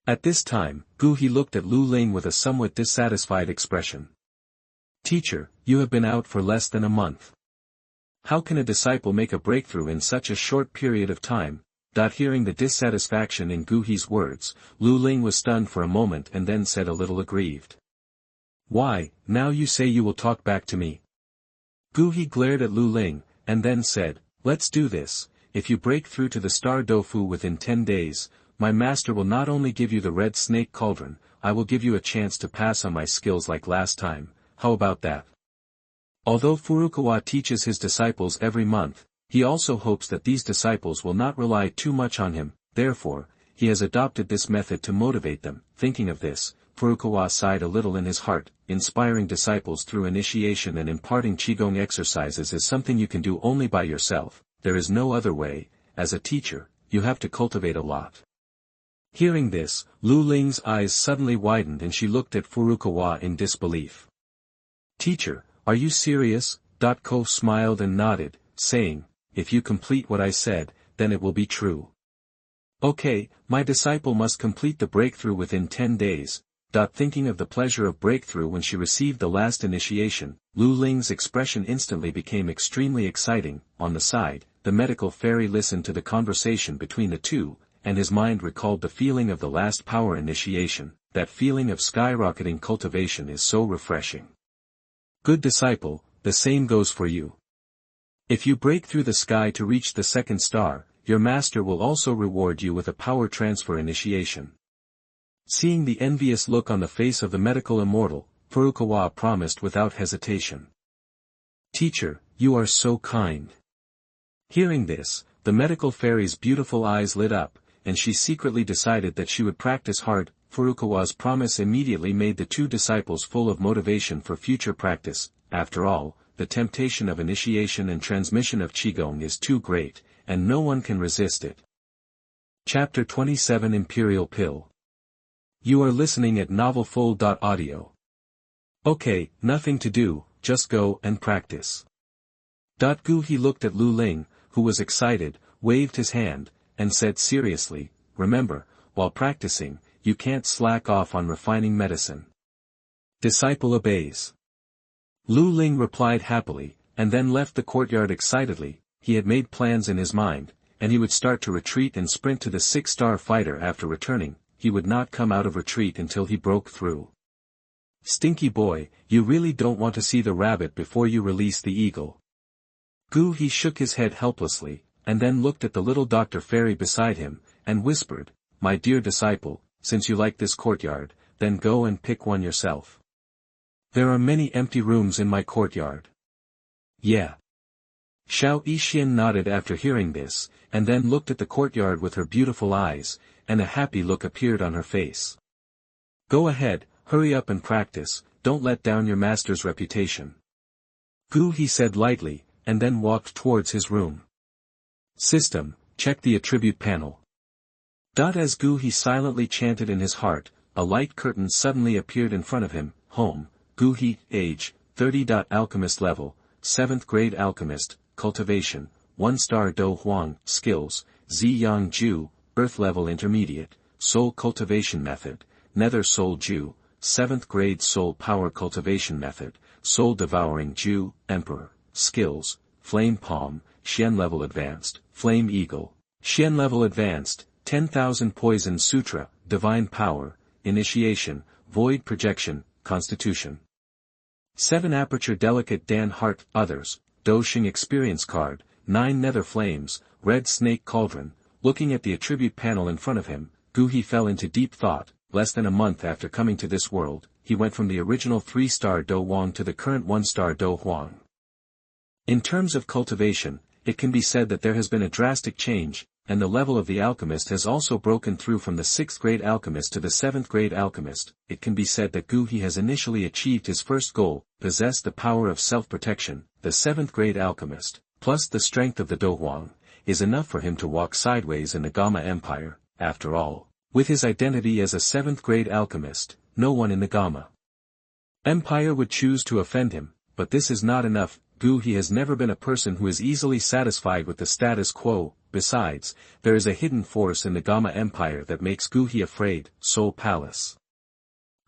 At this time, he looked at Lu Ling with a somewhat dissatisfied expression. "Teacher, you have been out for less than a month. How can a disciple make a breakthrough in such a short period of time?" Hearing the dissatisfaction in Guhi's words, Lu Ling was stunned for a moment and then said a little aggrieved, "Why, now you say you will talk back to me?" Guhi glared at Lu Ling, and then said, "Let's do this. If you break through to the Star Dofu within 10 days, my master will not only give you the red snake cauldron, I will give you a chance to pass on my skills like last time. How about that?" Although Furukawa teaches his disciples every month, he also hopes that these disciples will not rely too much on him. Therefore, he has adopted this method to motivate them. Thinking of this, Furukawa sighed a little in his heart. Inspiring disciples through initiation and imparting Qigong exercises is something you can do only by yourself. There is no other way. As a teacher, you have to cultivate a lot. Hearing this, Lu Ling's eyes suddenly widened and she looked at Furukawa in disbelief. "Teacher, are you serious?" Ko smiled and nodded, saying, "If you complete what I said, then it will be true." "Okay, my disciple must complete the breakthrough within 10 days. Thinking of the pleasure of breakthrough when she received the last initiation, Lu Ling's expression instantly became extremely exciting. On the side, the medical fairy listened to the conversation between the two, and his mind recalled the feeling of the last power initiation. That feeling of skyrocketing cultivation is so refreshing. Good disciple, the same goes for you. If you break through the sky to reach the 2nd star, your master will also reward you with a power transfer initiation. Seeing the envious look on the face of the medical immortal, Furukawa promised without hesitation. "Teacher, you are so kind." Hearing this, the medical fairy's beautiful eyes lit up, and she secretly decided that she would practice hard. Furukawa's promise immediately made the two disciples full of motivation for future practice. After all, the temptation of initiation and transmission of Qigong is too great, and no one can resist it. Chapter 27 Imperial Pill. You are listening at novelfull.audio. Okay, nothing to do, just go and practice. Douqi looked at Ling, who was excited, waved his hand, and said seriously, remember, while practicing, you can't slack off on refining medicine. Disciple obeys. Ling replied happily, and then left the courtyard excitedly. He had made plans in his mind, and he would start to retreat and sprint to the 6-star fighter after returning. He would not come out of retreat until he broke through. Stinky boy, you really don't want to see the rabbit before you release the eagle. He shook his head helplessly, and then looked at the little Dr. Fairy beside him, and whispered, my dear disciple, since you like this courtyard, then go and pick one yourself. There are many empty rooms in my courtyard. Yeah. Yixian nodded after hearing this, and then looked at the courtyard with her beautiful eyes, and a happy look appeared on her face. Go ahead, hurry up and practice, don't let down your master's reputation. He said lightly, and then walked towards his room. System, check the attribute panel. As he silently chanted in his heart, a light curtain suddenly appeared in front of him. Home, age, 30. Alchemist level, 7th grade alchemist, cultivation, 1-star Do Huang, skills, Ziyang Ju, earth level intermediate, soul cultivation method, Nether Soul Ju, 7th grade soul power cultivation method, soul devouring Ju, emperor, skills, flame palm, Xian level advanced, flame eagle, Xian level advanced, 10,000 poison sutra, divine power, initiation, void projection, constitution. 7 aperture delicate Dan heart, others, Doshing experience card, 9 nether flames, red snake cauldron. Looking at the attribute panel in front of him, he fell into deep thought. Less than a month after coming to this world, he went from the original 3-star Do Huang to the current 1-star Do Huang. In terms of cultivation, it can be said that there has been a drastic change, and the level of the alchemist has also broken through from the 6th grade alchemist to the 7th grade alchemist. It can be said that he has initially achieved his first goal, possessed the power of self-protection. The 7th grade alchemist, plus the strength of the Do Huang, is enough for him to walk sideways in the Gamma Empire. After all, with his identity as a 7th grade alchemist, no one in the Gamma Empire would choose to offend him, but this is not enough. He has never been a person who is easily satisfied with the status quo. Besides, there is a hidden force in the Gamma Empire that makes he afraid, Soul Palace.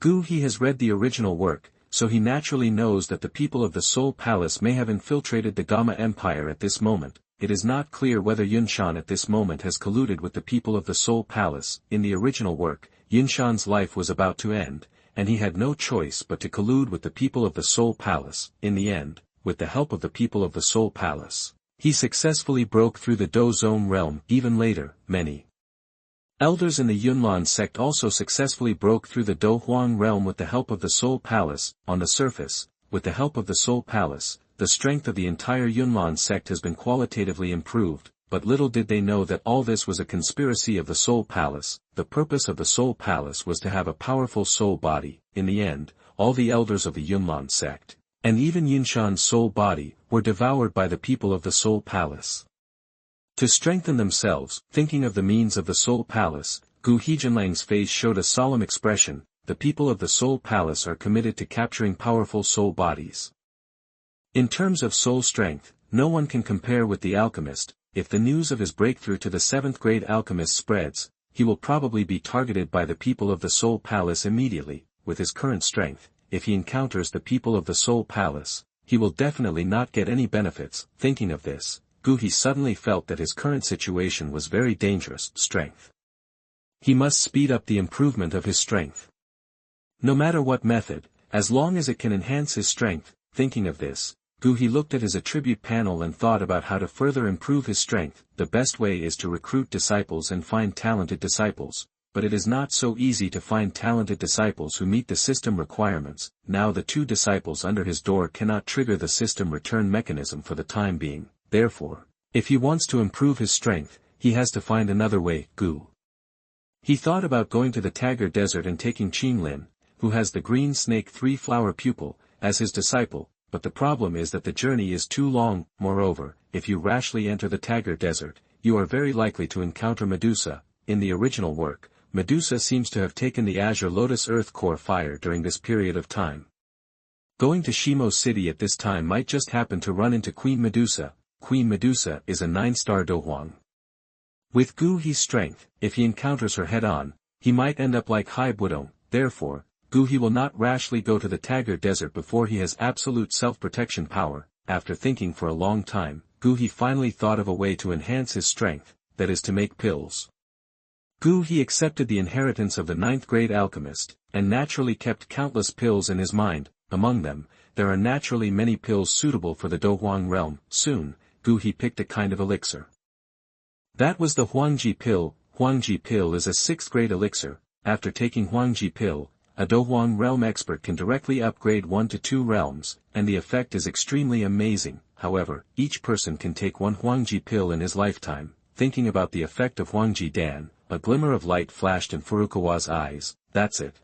He has read the original work, so he naturally knows that the people of the Soul Palace may have infiltrated the Gamma Empire at this moment. It is not clear whether Yunshan at this moment has colluded with the people of the Soul Palace. In the original work, Yunshan's life was about to end, and he had no choice but to collude with the people of the Soul Palace. In the end, with the help of the people of the Soul Palace, he successfully broke through the Do Zone realm. Even later, many elders in the Yunlan sect also successfully broke through the Do Huang realm with the help of the Soul Palace. On the surface, with the help of the Soul Palace, the strength of the entire Yunlan sect has been qualitatively improved, but little did they know that all this was a conspiracy of the Soul Palace. The purpose of the Soul Palace was to have a powerful soul body. In the end, all the elders of the Yunlan sect, and even Yunshan's soul body, were devoured by the people of the Soul Palace. To strengthen themselves, thinking of the means of the Soul Palace, Yunlan's face showed a solemn expression. The people of the Soul Palace are committed to capturing powerful soul bodies. In terms of soul strength, no one can compare with the alchemist. If the news of his breakthrough to the 7th grade alchemist spreads, he will probably be targeted by the people of the Soul Palace immediately. With his current strength, if he encounters the people of the Soul Palace, he will definitely not get any benefits. Thinking of this, he suddenly felt that his current situation was very dangerous. Strength. He must speed up the improvement of his strength. No matter what method, as long as it can enhance his strength. Thinking of this, he looked at his attribute panel and thought about how to further improve his strength. The best way is to recruit disciples and find talented disciples, but it is not so easy to find talented disciples who meet the system requirements. Now the 2 disciples under his door cannot trigger the system return mechanism for the time being. Therefore, if he wants to improve his strength, he has to find another way. He thought about going to the Tagar Desert and taking Yunlan, who has the green snake three-flower pupil, as his disciple, but the problem is that the journey is too long. Moreover, if you rashly enter the Tagar Desert, you are very likely to encounter Medusa. In the original work, Medusa seems to have taken the Azure Lotus Earth Core fire during this period of time. Going to Shimo City at this time might just happen to run into Queen Medusa. Queen Medusa is a 9-star Douhuang. With Guhi's strength, if he encounters her head-on, he might end up like Hai Budong. Therefore, Guhi will not rashly go to the Tagar Desert before he has absolute self-protection power. After thinking for a long time, Guhi finally thought of a way to enhance his strength, that is to make pills. Guhi accepted the inheritance of the 9th-grade alchemist, and naturally kept countless pills in his mind. Among them, there are naturally many pills suitable for the Douhuang realm. Soon, Guhi picked a kind of elixir. That was the Huangji pill. Huangji pill is a 6th-grade elixir. After taking Huangji pill, a Douhuang realm expert can directly upgrade 1 to 2 realms, and the effect is extremely amazing. However, each person can take 1 Huangji pill in his lifetime. Thinking about the effect of Huangji Dan, a glimmer of light flashed in Furukawa's eyes. That's it.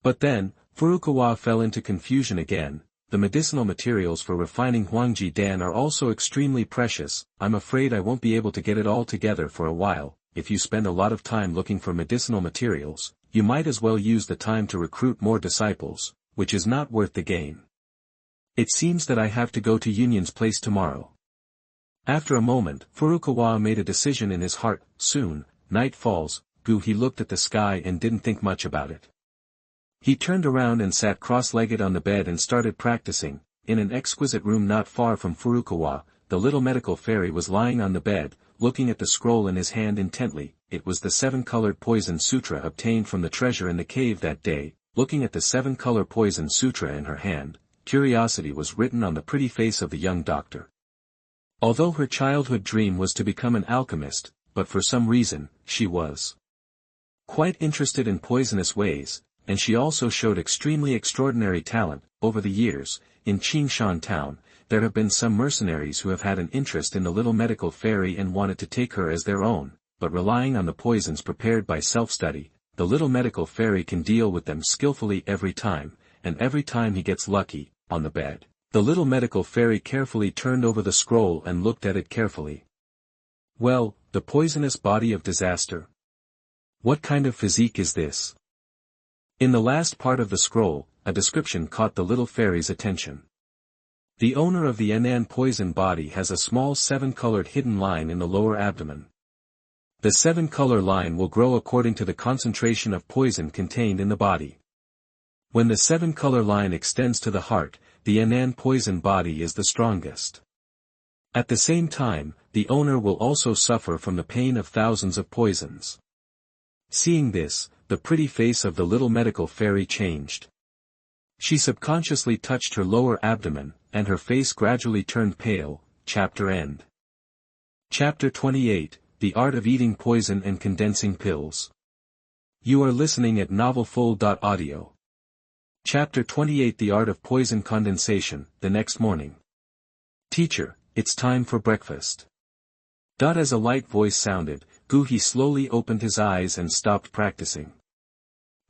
But then, Furukawa fell into confusion again. The medicinal materials for refining Huangji Dan are also extremely precious. I'm afraid I won't be able to get it all together for a while. If you spend a lot of time looking for medicinal materials, you might as well use the time to recruit more disciples, which is not worth the gain. It seems that I have to go to Yunlan's place tomorrow. After a moment, Furukawa made a decision in his heart. Soon, night falls. Guhi looked at the sky and didn't think much about it. He turned around and sat cross-legged on the bed and started practicing. In an exquisite room not far from Furukawa, the little medical fairy was lying on the bed, looking at the scroll in his hand intently. It was the 7-colored poison sutra obtained from the treasure in the cave that day. Looking at the 7-color poison sutra in her hand, curiosity was written on the pretty face of the young doctor. Although her childhood dream was to become an alchemist, but for some reason, she was quite interested in poisonous ways, and she also showed extremely extraordinary talent. Over the years, in Qingshan town, there have been some mercenaries who have had an interest in the little medical fairy and wanted to take her as their own, but relying on the poisons prepared by self-study, the little medical fairy can deal with them skillfully every time, and every time he gets lucky. On the bed, the little medical fairy carefully turned over the scroll and looked at it carefully. Well, the poisonous body of disaster. What kind of physique is this? In the last part of the scroll, a description caught the little fairy's attention. The owner of the Yunlan poison body has a small 7-colored hidden line in the lower abdomen. The 7-color line will grow according to the concentration of poison contained in the body. When the 7-color line extends to the heart, the Yunlan poison body is the strongest. At the same time, the owner will also suffer from the pain of thousands of poisons. Seeing this, the pretty face of the little medical fairy changed. She subconsciously touched her lower abdomen, and her face gradually turned pale. Chapter end. Chapter 28, The Art of Eating Poison and Condensing Pills. You are listening at novelfull.audio. Chapter 28 The Art of Poison Condensation. The next morning. Teacher, it's time for breakfast. As a light voice sounded, Guhi slowly opened his eyes and stopped practicing.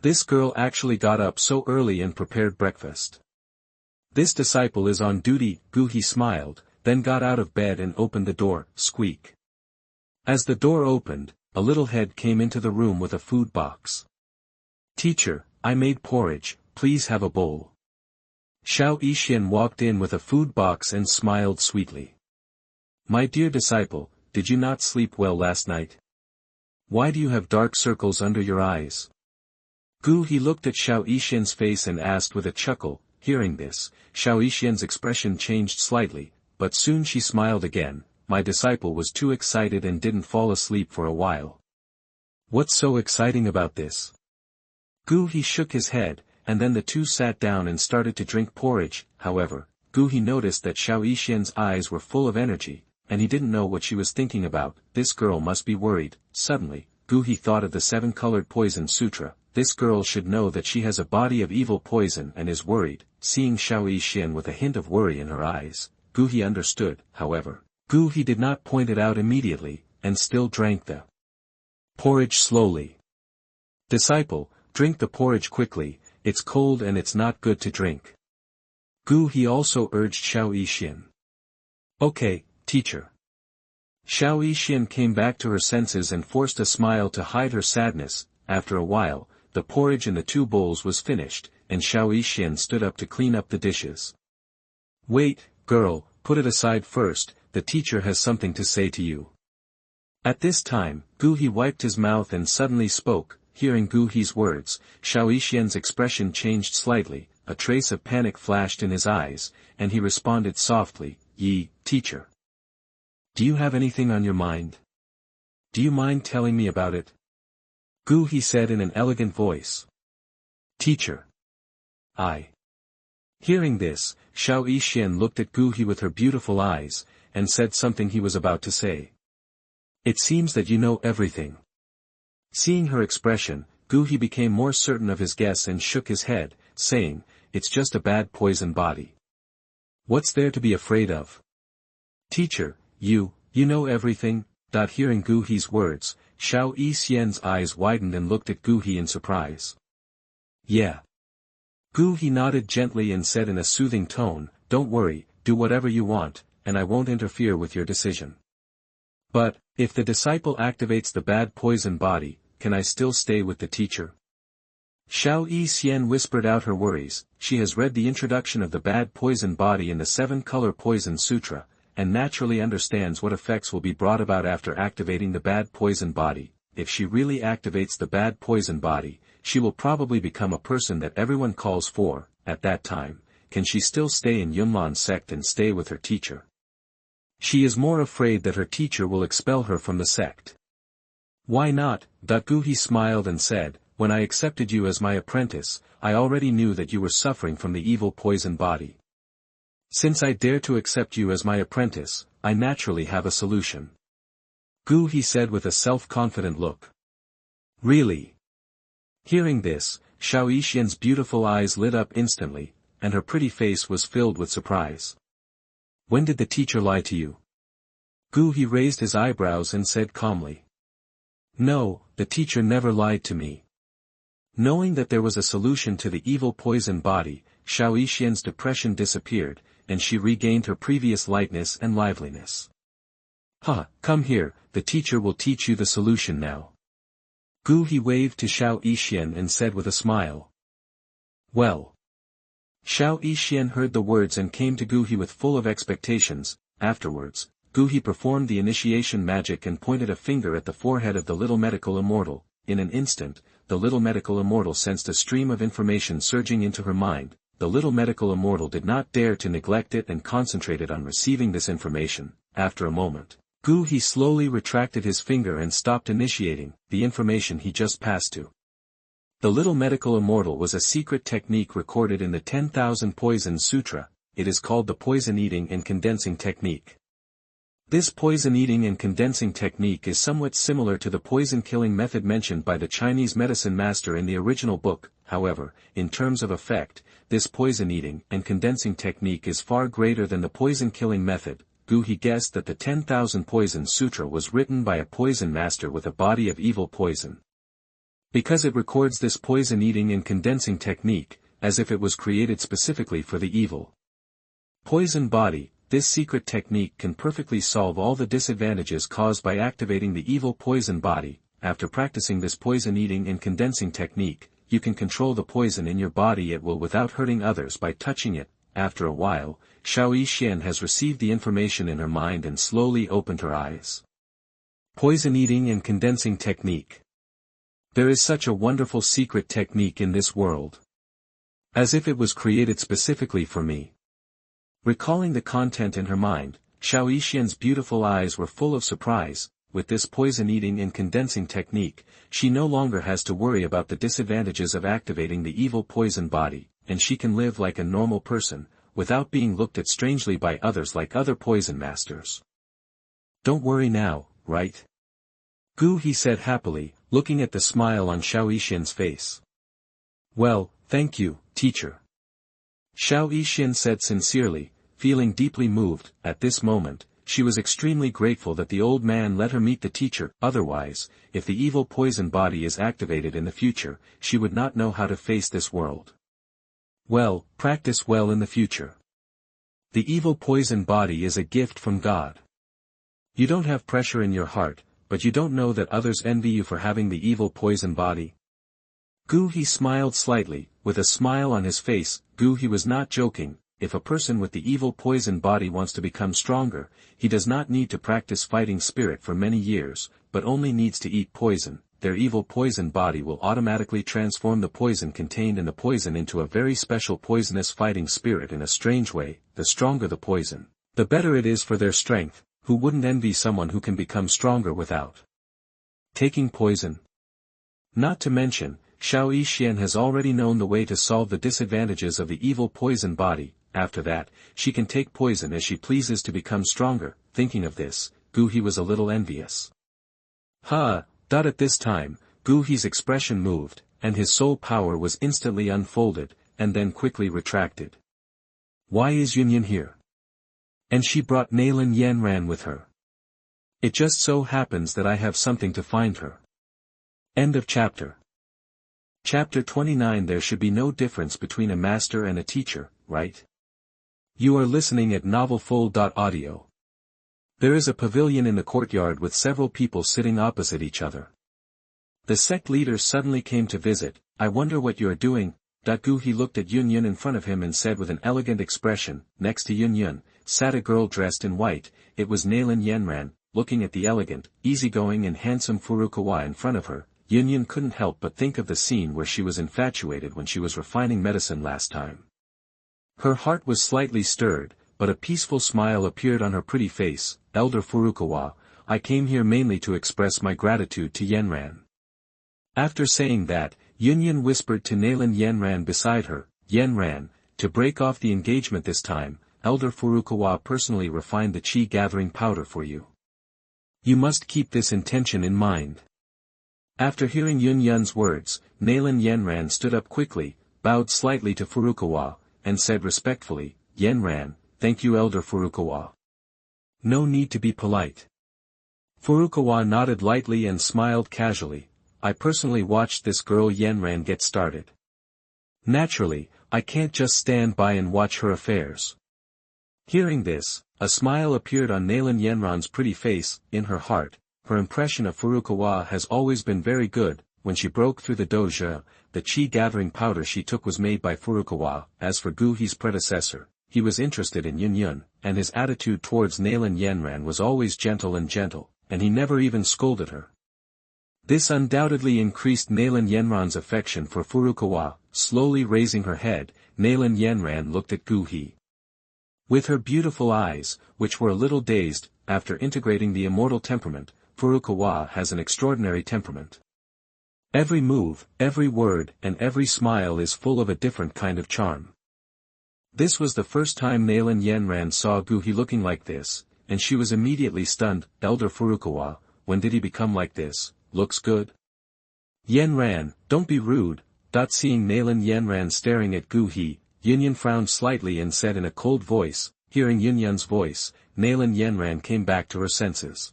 This girl actually got up so early and prepared breakfast. This disciple is on duty. Guhi smiled, then got out of bed and opened the door. Squeak. As the door opened, a little head came into the room with a food box. Teacher, I made porridge, please have a bowl. Xiao Yixian walked in with a food box and smiled sweetly. My dear disciple, did you not sleep well last night? Why do you have dark circles under your eyes? Guhi looked at Xiao Yixian's face and asked with a chuckle. Hearing this, Xiao Yixian's expression changed slightly, but soon she smiled again. My disciple was too excited and didn't fall asleep for a while. What's so exciting about this? Guhi shook his head, and then the two sat down and started to drink porridge. However, Guhi noticed that Xiao Yixian's eyes were full of energy, and he didn't know what she was thinking about. This girl must be worried. Suddenly, Guhi thought of the 7-colored poison sutra. This girl should know that she has a body of evil poison and is worried. Seeing Xiao Yixian with a hint of worry in her eyes, Guhi understood. However, Guhi did not point it out immediately, and still drank the porridge slowly. Disciple, drink the porridge quickly, it's cold and it's not good to drink. He also urged Xiao Yixian. Okay, teacher. Xiao Yixian came back to her senses and forced a smile to hide her sadness. After a while, the porridge in the 2 bowls was finished, and Xiao Yixian stood up to clean up the dishes. Wait, girl, put it aside first, the teacher has something to say to you. At this time, He wiped his mouth and suddenly spoke. Hearing He's words, Xiao Yixian's expression changed slightly, a trace of panic flashed in his eyes, and he responded softly, teacher. Do you have anything on your mind? Do you mind telling me about it? He said in an elegant voice. Teacher. Hearing this, Xiao Yixian looked at He with her beautiful eyes, and said something he was about to say. It seems that you know everything. Seeing her expression, He became more certain of his guess and shook his head, saying, it's just a bad poison body. What's there to be afraid of? Teacher, you know everything. Hearing He's words, Xiao Yixian's eyes widened and looked at He in surprise. Yeah. He nodded gently and said in a soothing tone, don't worry, do whatever you want, and I won't interfere with your decision. But, if the disciple activates the bad poison body, can I still stay with the teacher? Xiao Yixian whispered out her worries. She has read the introduction of the bad poison body in the 7-color poison sutra, and naturally understands what effects will be brought about after activating the bad poison body. If she really activates the bad poison body, she will probably become a person that everyone calls for. At that time, can she still stay in Yunlan sect and stay with her teacher? She is more afraid that her teacher will expel her from the sect. Why not? He smiled and said, when I accepted you as my apprentice, I already knew that you were suffering from the evil poison body. Since I dare to accept you as my apprentice, I naturally have a solution. He said with a self-confident look. Really? Hearing this, Xiao Yixian's beautiful eyes lit up instantly, and her pretty face was filled with surprise. When did the teacher lie to you? He raised his eyebrows and said calmly. No, the teacher never lied to me. Knowing that there was a solution to the evil poison body, Xiao Yixian's depression disappeared, and she regained her previous lightness and liveliness. Come here, the teacher will teach you the solution now. He waved to Xiao Yixian and said with a smile. Well. Xiao Yixian heard the words and came to He with full of expectations. Afterwards, He performed the initiation magic and pointed a finger at the forehead of the little medical immortal. In an instant, the little medical immortal sensed a stream of information surging into her mind. The little medical immortal did not dare to neglect it and concentrated on receiving this information. After a moment, he slowly retracted his finger and stopped initiating the information he just passed to. The little medical immortal was a secret technique recorded in the 10,000 Poison Sutra. It is called the poison eating and condensing technique. This poison eating and condensing technique is somewhat similar to the poison killing method mentioned by the Chinese medicine master in the original book. However, in terms of effect, this poison eating and condensing technique is far greater than the poison killing method. He guessed that the 10,000 Poison Sutra was written by a poison master with a body of evil poison. Because it records this poison eating and condensing technique, as if it was created specifically for the evil poison body, this secret technique can perfectly solve all the disadvantages caused by activating the evil poison body. After practicing this poison eating and condensing technique, you can control the poison in your body at will without hurting others by touching it. After a while, Xiao Yixian has received the information in her mind and slowly opened her eyes. Poison eating and condensing technique. There is such a wonderful secret technique in this world. As if it was created specifically for me. Recalling the content in her mind, Xiao Yixian's beautiful eyes were full of surprise. With this poison eating and condensing technique, she no longer has to worry about the disadvantages of activating the evil poison body, and she can live like a normal person, without being looked at strangely by others like other poison masters. Don't worry now, right? He said happily, looking at the smile on Xiao Yixian's face. Well, thank you, teacher. Xiao Yixian said sincerely, feeling deeply moved. At this moment, she was extremely grateful that the old man let her meet the teacher, otherwise, if the evil poison body is activated in the future, she would not know how to face this world. Well, practice well in the future. The evil poison body is a gift from God. You don't have pressure in your heart, but you don't know that others envy you for having the evil poison body. He smiled slightly, with a smile on his face. He was not joking. If a person with the evil poison body wants to become stronger, he does not need to practice fighting spirit for many years, but only needs to eat poison. Their evil poison body will automatically transform the poison contained in the poison into a very special poisonous fighting spirit in a strange way. The stronger the poison, the better it is for their strength. Who wouldn't envy someone who can become stronger without taking poison? Not to mention, Yixian has already known the way to solve the disadvantages of the evil poison body. After that, she can take poison as she pleases to become stronger. Thinking of this, he was a little envious. At this time, Guhi's expression moved, and his soul power was instantly unfolded, and then quickly retracted. Why is Yunyan here? And she brought Nalan Yanran with her. It just so happens that I have something to find her. End of chapter. Chapter 29. There should be no difference between a master and a teacher, right? You are listening at novelfull.audio. There is a pavilion in the courtyard with several people sitting opposite each other. The sect leader suddenly came to visit. I wonder what you are doing. He looked at Yunyan in front of him and said with an elegant expression. Next to Yunyan sat a girl dressed in white. It was Nalan Yanran. Looking at the elegant, easygoing and handsome Furukawa in front of her, Yunyan couldn't help but think of the scene where she was infatuated when she was refining medicine last time. Her heart was slightly stirred, but a peaceful smile appeared on her pretty face. Elder Furukawa, I came here mainly to express my gratitude to Yanran. After saying that, Yunyan whispered to Nalan Yanran beside her, Yanran, to break off the engagement this time, Elder Furukawa personally refined the chi gathering powder for you. You must keep this intention in mind. After hearing Yunyan's words, Nalan Yanran stood up quickly, bowed slightly to Furukawa, and said respectfully, Yanran, thank you Elder Furukawa. No need to be polite. Furukawa nodded lightly and smiled casually. I personally watched this girl Yanran get started. Naturally, I can't just stand by and watch her affairs. Hearing this, a smile appeared on Nalan Yanran's pretty face. In her heart, her impression of Furukawa has always been very good. When she broke through the dojo, the chi-gathering powder she took was made by Furukawa. As for Guhi's predecessor, he was interested in Yunyan, and his attitude towards Nalan Yanran was always gentle, and he never even scolded her. This undoubtedly increased Nalan Yanran's affection for Furukawa. Slowly raising her head, Nalan Yanran looked at Guhi. With her beautiful eyes, which were a little dazed, after integrating the immortal temperament, Furukawa has an extraordinary temperament. Every move, every word, and every smile is full of a different kind of charm. This was the first time Nalan Yanran saw Guhi looking like this, and she was immediately stunned. Elder Furukawa, when did he become like this? Looks good. Yanran, don't be rude. Seeing Nalan Yanran staring at Guhi, Yunyan frowned slightly and said in a cold voice. Hearing Yunyan's voice, Nalan Yanran came back to her senses.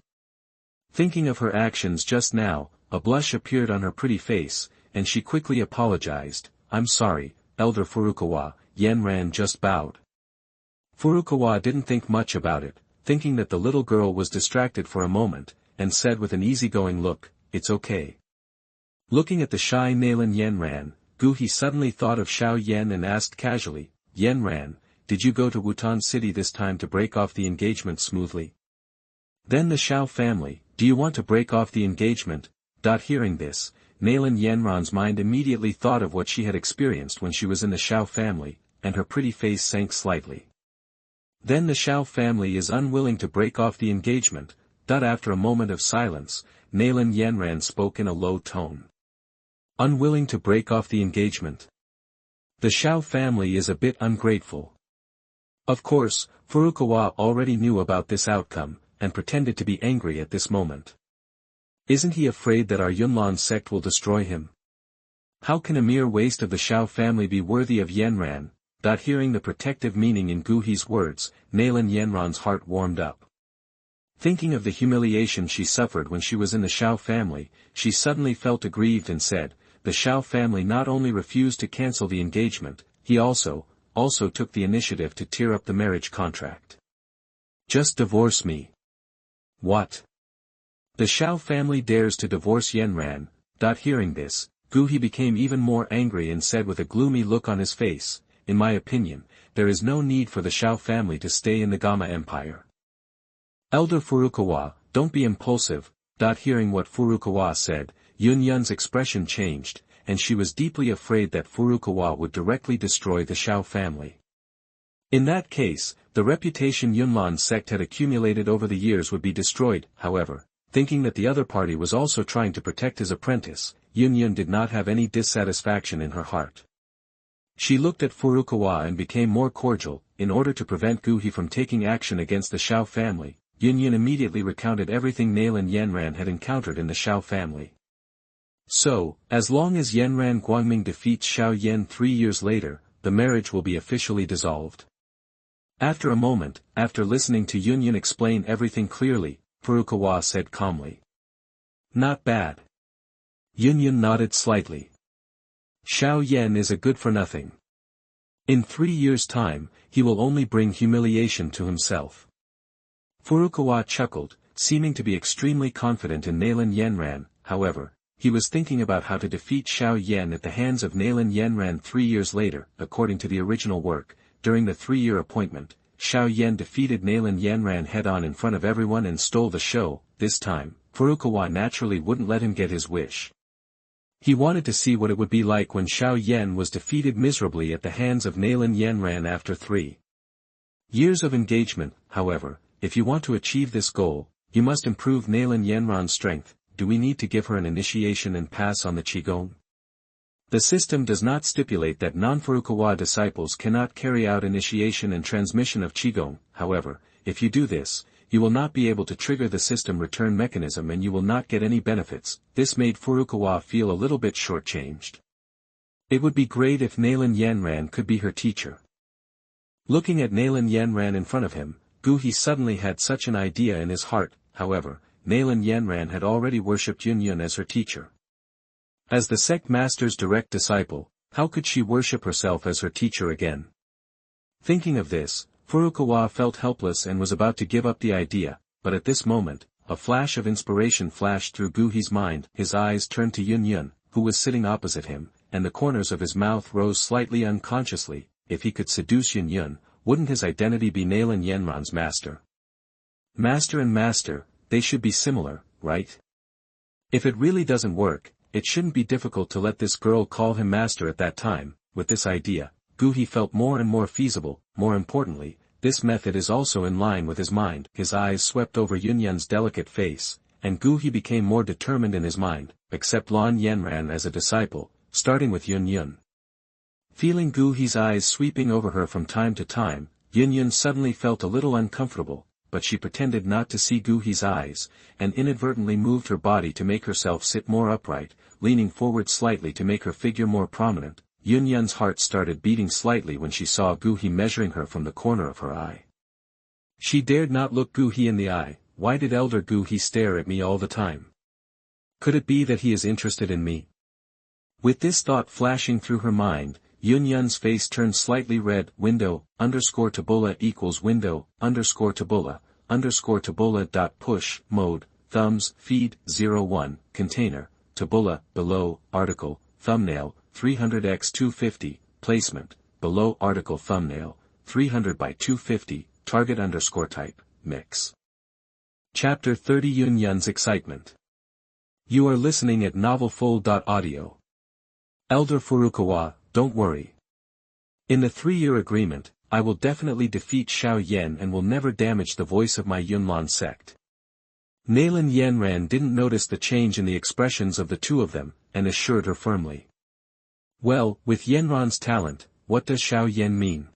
Thinking of her actions just now, a blush appeared on her pretty face, and she quickly apologized. I'm sorry, Elder Furukawa. Yanran just bowed. Furukawa didn't think much about it, thinking that the little girl was distracted for a moment, and said with an easygoing look, it's okay. Looking at the shy Nalan Yanran, Guhi suddenly thought of Xiao Yan and asked casually, Yanran, did you go to Wutan City this time to break off the engagement smoothly? Then the Xiao family, do you want to break off the engagement? Hearing this, Nalan Yanran's mind immediately thought of what she had experienced when she was in the Xiao family, and her pretty face sank slightly. Then the Xiao family is unwilling to break off the engagement. After a moment of silence, Nalan Yanran spoke in a low tone. Unwilling to break off the engagement? The Xiao family is a bit ungrateful. Of course, Furukawa already knew about this outcome, and pretended to be angry at this moment. Isn't he afraid that our Yunlan sect will destroy him? How can a mere waste of the Xiao family be worthy of Yanran? Hearing the protective meaning in Guhi's words, Nalan Yanran's heart warmed up. Thinking of the humiliation she suffered when she was in the Xiao family, she suddenly felt aggrieved and said, the Xiao family not only refused to cancel the engagement, he also took the initiative to tear up the marriage contract. Just divorce me. What? The Xiao family dares to divorce Yunlan. Hearing this, Douqi became even more angry and said with a gloomy look on his face, in my opinion, there is no need for the Xiao family to stay in the Gama Empire. Elder Furukawa, don't be impulsive. Hearing what Furukawa said, Yunyan's expression changed, and she was deeply afraid that Furukawa would directly destroy the Xiao family. In that case, the reputation Yunlan sect had accumulated over the years would be destroyed. However, thinking that the other party was also trying to protect his apprentice, Yunyan did not have any dissatisfaction in her heart. She looked at Furukawa and became more cordial. In order to prevent Douqi from taking action against the Xiao family, Yunyan immediately recounted everything Nailan Yanran had encountered in the Xiao family. So, as long as Yanran Guangming defeats Xiao Yan 3 years later, the marriage will be officially dissolved. After a moment, after listening to Yunyan explain everything clearly, Furukawa said calmly. Not bad. Yunyan nodded slightly. Xiao Yan is a good-for-nothing. In 3 years' time, he will only bring humiliation to himself. Furukawa chuckled, seeming to be extremely confident in Nailan Yanran. However, he was thinking about how to defeat Xiao Yan at the hands of Nailan Yanran 3 years later. According to the original work, during the 3-year appointment, Xiao Yan defeated Nailan Yanran head-on in front of everyone and stole the show. This time, Furukawa naturally wouldn't let him get his wish. He wanted to see what it would be like when Xiao Yan was defeated miserably at the hands of Nailan Yanran after 3 years of engagement. However, if you want to achieve this goal, you must improve Nailan Yanran's strength. Do we need to give her an initiation and pass on the Qigong? The system does not stipulate that non-Furukawa disciples cannot carry out initiation and transmission of Qigong. However, if you do this, you will not be able to trigger the system return mechanism and you will not get any benefits. This made Furukawa feel a little bit shortchanged. It would be great if Nailan Yanran could be her teacher. Looking at Nailan Yanran in front of him, Douqi suddenly had such an idea in his heart. However, Nailan Yanran had already worshipped Yunyan as her teacher. As the sect master's direct disciple, how could she worship herself as her teacher again? Thinking of this, Furukawa felt helpless and was about to give up the idea, but at this moment, a flash of inspiration flashed through Douqi's mind. His eyes turned to Yunyan, who was sitting opposite him, and the corners of his mouth rose slightly unconsciously. If he could seduce Yunyan, wouldn't his identity be Nailan Yanran's master? Master and master, they should be similar, right? If it really doesn't work, it shouldn't be difficult to let this girl call him master at that time. With this idea, Douqi felt more and more feasible. More importantly, this method is also in line with his mind. His eyes swept over Yunyan's delicate face, and Douqi became more determined in his mind, accept Lan Yanran as a disciple, starting with Yunyan. Feeling Douqi's eyes sweeping over her from time to time, Yunyan suddenly felt a little uncomfortable, but she pretended not to see Douqi's eyes, and inadvertently moved her body to make herself sit more upright, leaning forward slightly to make her figure more prominent. Yunyan's heart started beating slightly when she saw Douqi measuring her from the corner of her eye. She dared not look Douqi in the eye. Why did Elder Douqi stare at me all the time? Could it be that he is interested in me? With this thought flashing through her mind, Yunyan's face turned slightly red. Window_Tabula equals window_Tabula .push mode thumbs feed 01 container Tabula below article thumbnail 300x250 placement below article thumbnail 300 by 250 target _type mix. Chapter 30 Yunyan's excitement. You are listening at novelfull.audio. Elder Furukawa, don't worry. In the 3-year agreement, I will definitely defeat Xiao Yan and will never damage the voice of my Yunlan sect. Nailan Yanran didn't notice the change in the expressions of the two of them, and assured her firmly. Well, with Yanran's talent, what does Xiao Yan mean?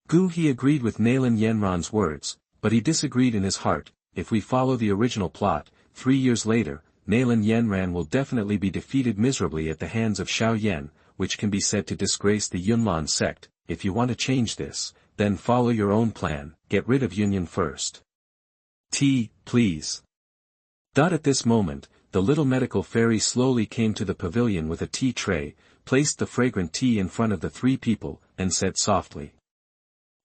Douqi agreed with Nailan Yanran's words, but he disagreed in his heart. If we follow the original plot, 3 years later, Nailan Yanran will definitely be defeated miserably at the hands of Xiao Yan, which can be said to disgrace the Yunlan sect. If you want to change this, then follow your own plan, get rid of Yunyan first. Tea, please. At this moment, the little medical fairy slowly came to the pavilion with a tea tray, placed the fragrant tea in front of the three people, and said softly.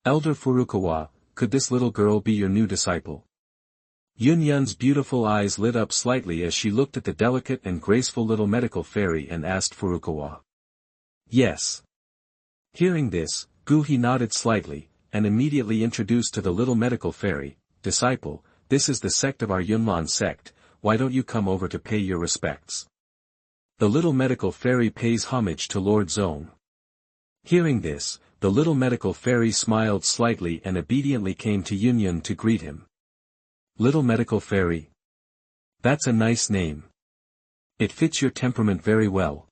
Elder Furukawa, could this little girl be your new disciple? Yunyan's beautiful eyes lit up slightly as she looked at the delicate and graceful little medical fairy and asked Furukawa. Yes. Hearing this, Guhi nodded slightly, and immediately introduced to the little medical fairy, disciple, this is the sect of our Yunlan sect, why don't you come over to pay your respects? The little medical fairy pays homage to Lord Zong. Hearing this, the little medical fairy smiled slightly and obediently came to Yunyan to greet him. Little medical fairy. That's a nice name. It fits your temperament very well.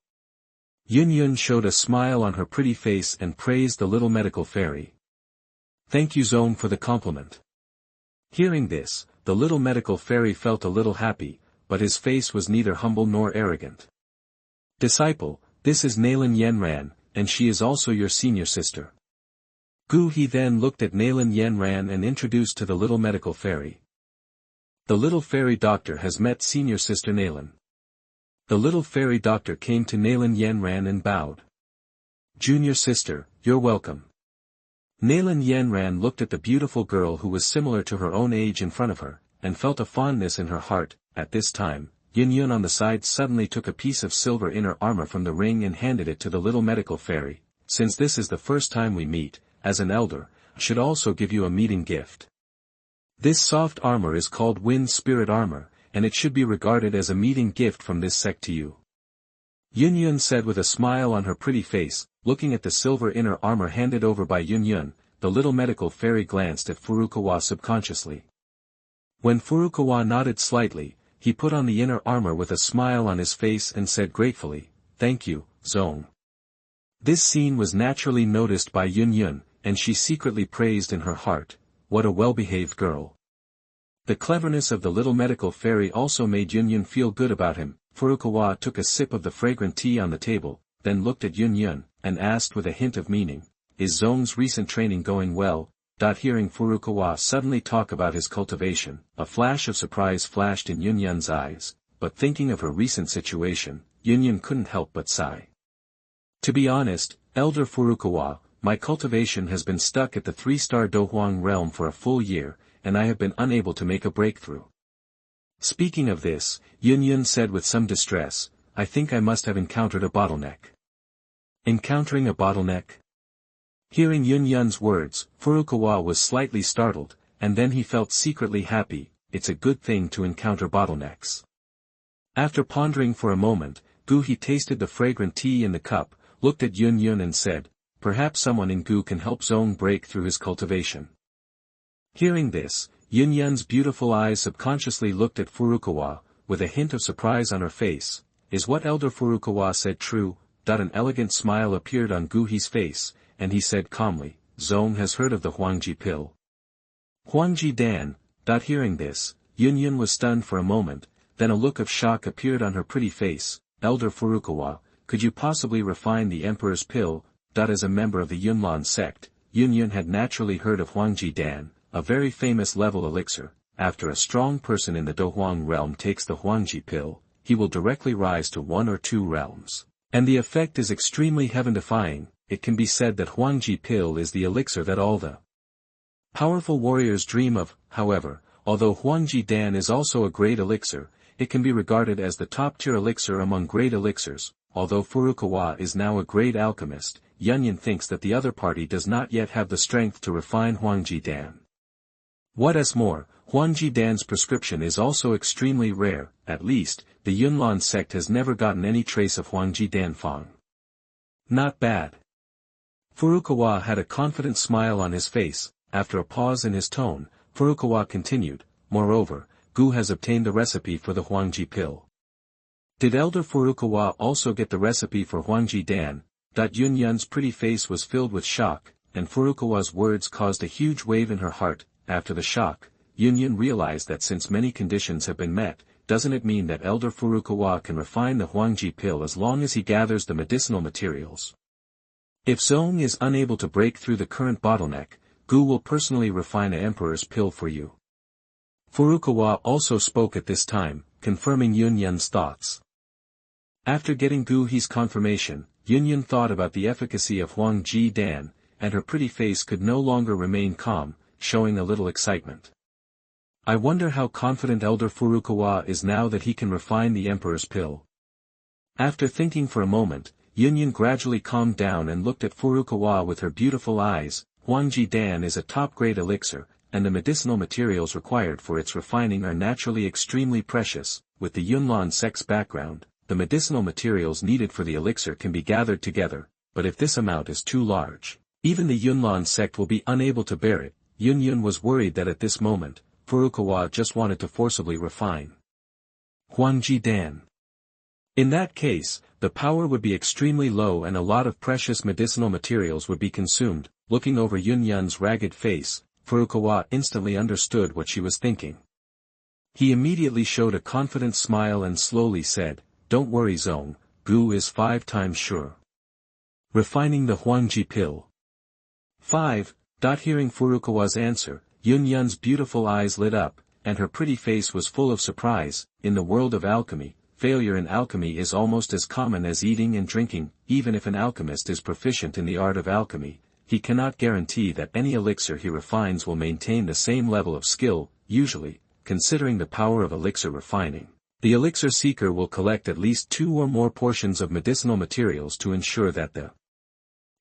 Yunyan showed a smile on her pretty face and praised the little medical fairy. Thank you Zong for the compliment. Hearing this, the little medical fairy felt a little happy, but his face was neither humble nor arrogant. Disciple, this is Nalan Yenran, and she is also your senior sister. Guhi then looked at Nalan Yenran and introduced to the little medical fairy. The little fairy doctor has met senior sister Nalan. The little fairy doctor came to Nalan Yenran and bowed. Junior sister, you're welcome. Nalan Yenran looked at the beautiful girl who was similar to her own age in front of her, and felt a fondness in her heart. At this time, Yun on the side suddenly took a piece of silver inner armor from the ring and handed it to the little medical fairy. Since this is the first time we meet, as an elder, I should also give you a meeting gift. This soft armor is called Wind Spirit Armor, and it should be regarded as a meeting gift from this sect to you. Yun said with a smile on her pretty face, looking at the silver inner armor handed over by Yun, the little medical fairy glanced at Furukawa subconsciously. When Furukawa nodded slightly, he put on the inner armor with a smile on his face and said gratefully, Thank you, Zong. This scene was naturally noticed by Yun, and she secretly praised in her heart, what a well-behaved girl. The cleverness of the little medical fairy also made Yun feel good about him. Furukawa took a sip of the fragrant tea on the table, then looked at Yun, and asked with a hint of meaning, Is Zong's recent training going well? Hearing Furukawa suddenly talk about his cultivation, a flash of surprise flashed in Yunyan's eyes, but thinking of her recent situation, Yun couldn't help but sigh. To be honest, Elder Furukawa, my cultivation has been stuck at the 3-star Dohuang realm for a full year, and I have been unable to make a breakthrough. Speaking of this, Yun said with some distress, I think I must have encountered a bottleneck. Encountering a bottleneck? Hearing Yun's words, Furukawa was slightly startled, and then he felt secretly happy. It's a good thing to encounter bottlenecks. After pondering for a moment, Guhi tasted the fragrant tea in the cup, looked at Yun and said, Perhaps someone in Gu can help Zong break through his cultivation. Hearing this, Yun's beautiful eyes subconsciously looked at Furukawa, with a hint of surprise on her face. Is what Elder Furukawa said true? An elegant smile appeared on Guhi's face, and he said calmly, Zong has heard of the Huangji pill. Huangji Dan. Hearing this, Yun was stunned for a moment, then a look of shock appeared on her pretty face. Elder Furukawa, could you possibly refine the Emperor's pill? As a member of the Yunlan sect, Yun had naturally heard of Huangji Dan, a very famous level elixir. After a strong person in the Dohuang realm takes the Huangji pill, he will directly rise to 1 or 2 realms. And the effect is extremely heaven-defying. It can be said that Huangji pill is the elixir that all the powerful warriors dream of. However, although Huangji Dan is also a great elixir, it can be regarded as the top-tier elixir among great elixirs. Although Furukawa is now a great alchemist, Yun thinks that the other party does not yet have the strength to refine Huangji Dan. What's more, Huangji Dan's prescription is also extremely rare. At least, the Yunlan sect has never gotten any trace of Huangji Dan Fang. Not bad. Furukawa had a confident smile on his face. After a pause in his tone, Furukawa continued, Moreover, Gu has obtained the recipe for the Huangji pill. Did Elder Furukawa also get the recipe for Huangji Dan? Yun's pretty face was filled with shock, and Furukawa's words caused a huge wave in her heart. After the shock, Yun realized that since many conditions have been met, doesn't it mean that Elder Furukawa can refine the Huangji pill as long as he gathers the medicinal materials? If Zong is unable to break through the current bottleneck, Gu will personally refine an Emperor's pill for you. Furukawa also spoke at this time, confirming Yunyan's thoughts. After getting Guhi's confirmation, Yunyan thought about the efficacy of Huang Ji Dan, and her pretty face could no longer remain calm, showing a little excitement. I wonder how confident Elder Furukawa is now that he can refine the Emperor's pill. After thinking for a moment, Yunyan gradually calmed down and looked at Furukawa with her beautiful eyes. Huang Ji Dan is a top-grade elixir, and the medicinal materials required for its refining are naturally extremely precious. With the Yunlan sect's background, the medicinal materials needed for the elixir can be gathered together, but if this amount is too large, even the Yunlan sect will be unable to bear it. Yunyan was worried that at this moment, Furukawa just wanted to forcibly refine Huang Ji Dan. In that case, the power would be extremely low and a lot of precious medicinal materials would be consumed. Looking over Yunyan's ragged face, Furukawa instantly understood what she was thinking. He immediately showed a confident smile and slowly said, "Don't worry Zong, Gu is 5 times sure." Refining the Huangji pill. 5. Hearing Furukawa's answer, Yunyan's beautiful eyes lit up, and her pretty face was full of surprise. In the world of alchemy, failure in alchemy is almost as common as eating and drinking. Even if an alchemist is proficient in the art of alchemy, he cannot guarantee that any elixir he refines will maintain the same level of skill. Usually, considering the power of elixir refining, the elixir seeker will collect at least 2 or more portions of medicinal materials to ensure that the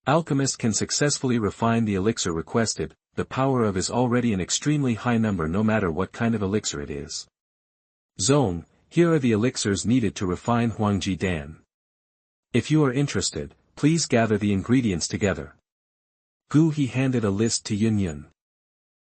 alchemist can successfully refine the elixir requested. The power of is already an extremely high number no matter what kind of elixir it is. Zong, here are the elixirs needed to refine Huangji Dan. If you are interested, please gather the ingredients together. Gu He handed a list to Yunyan.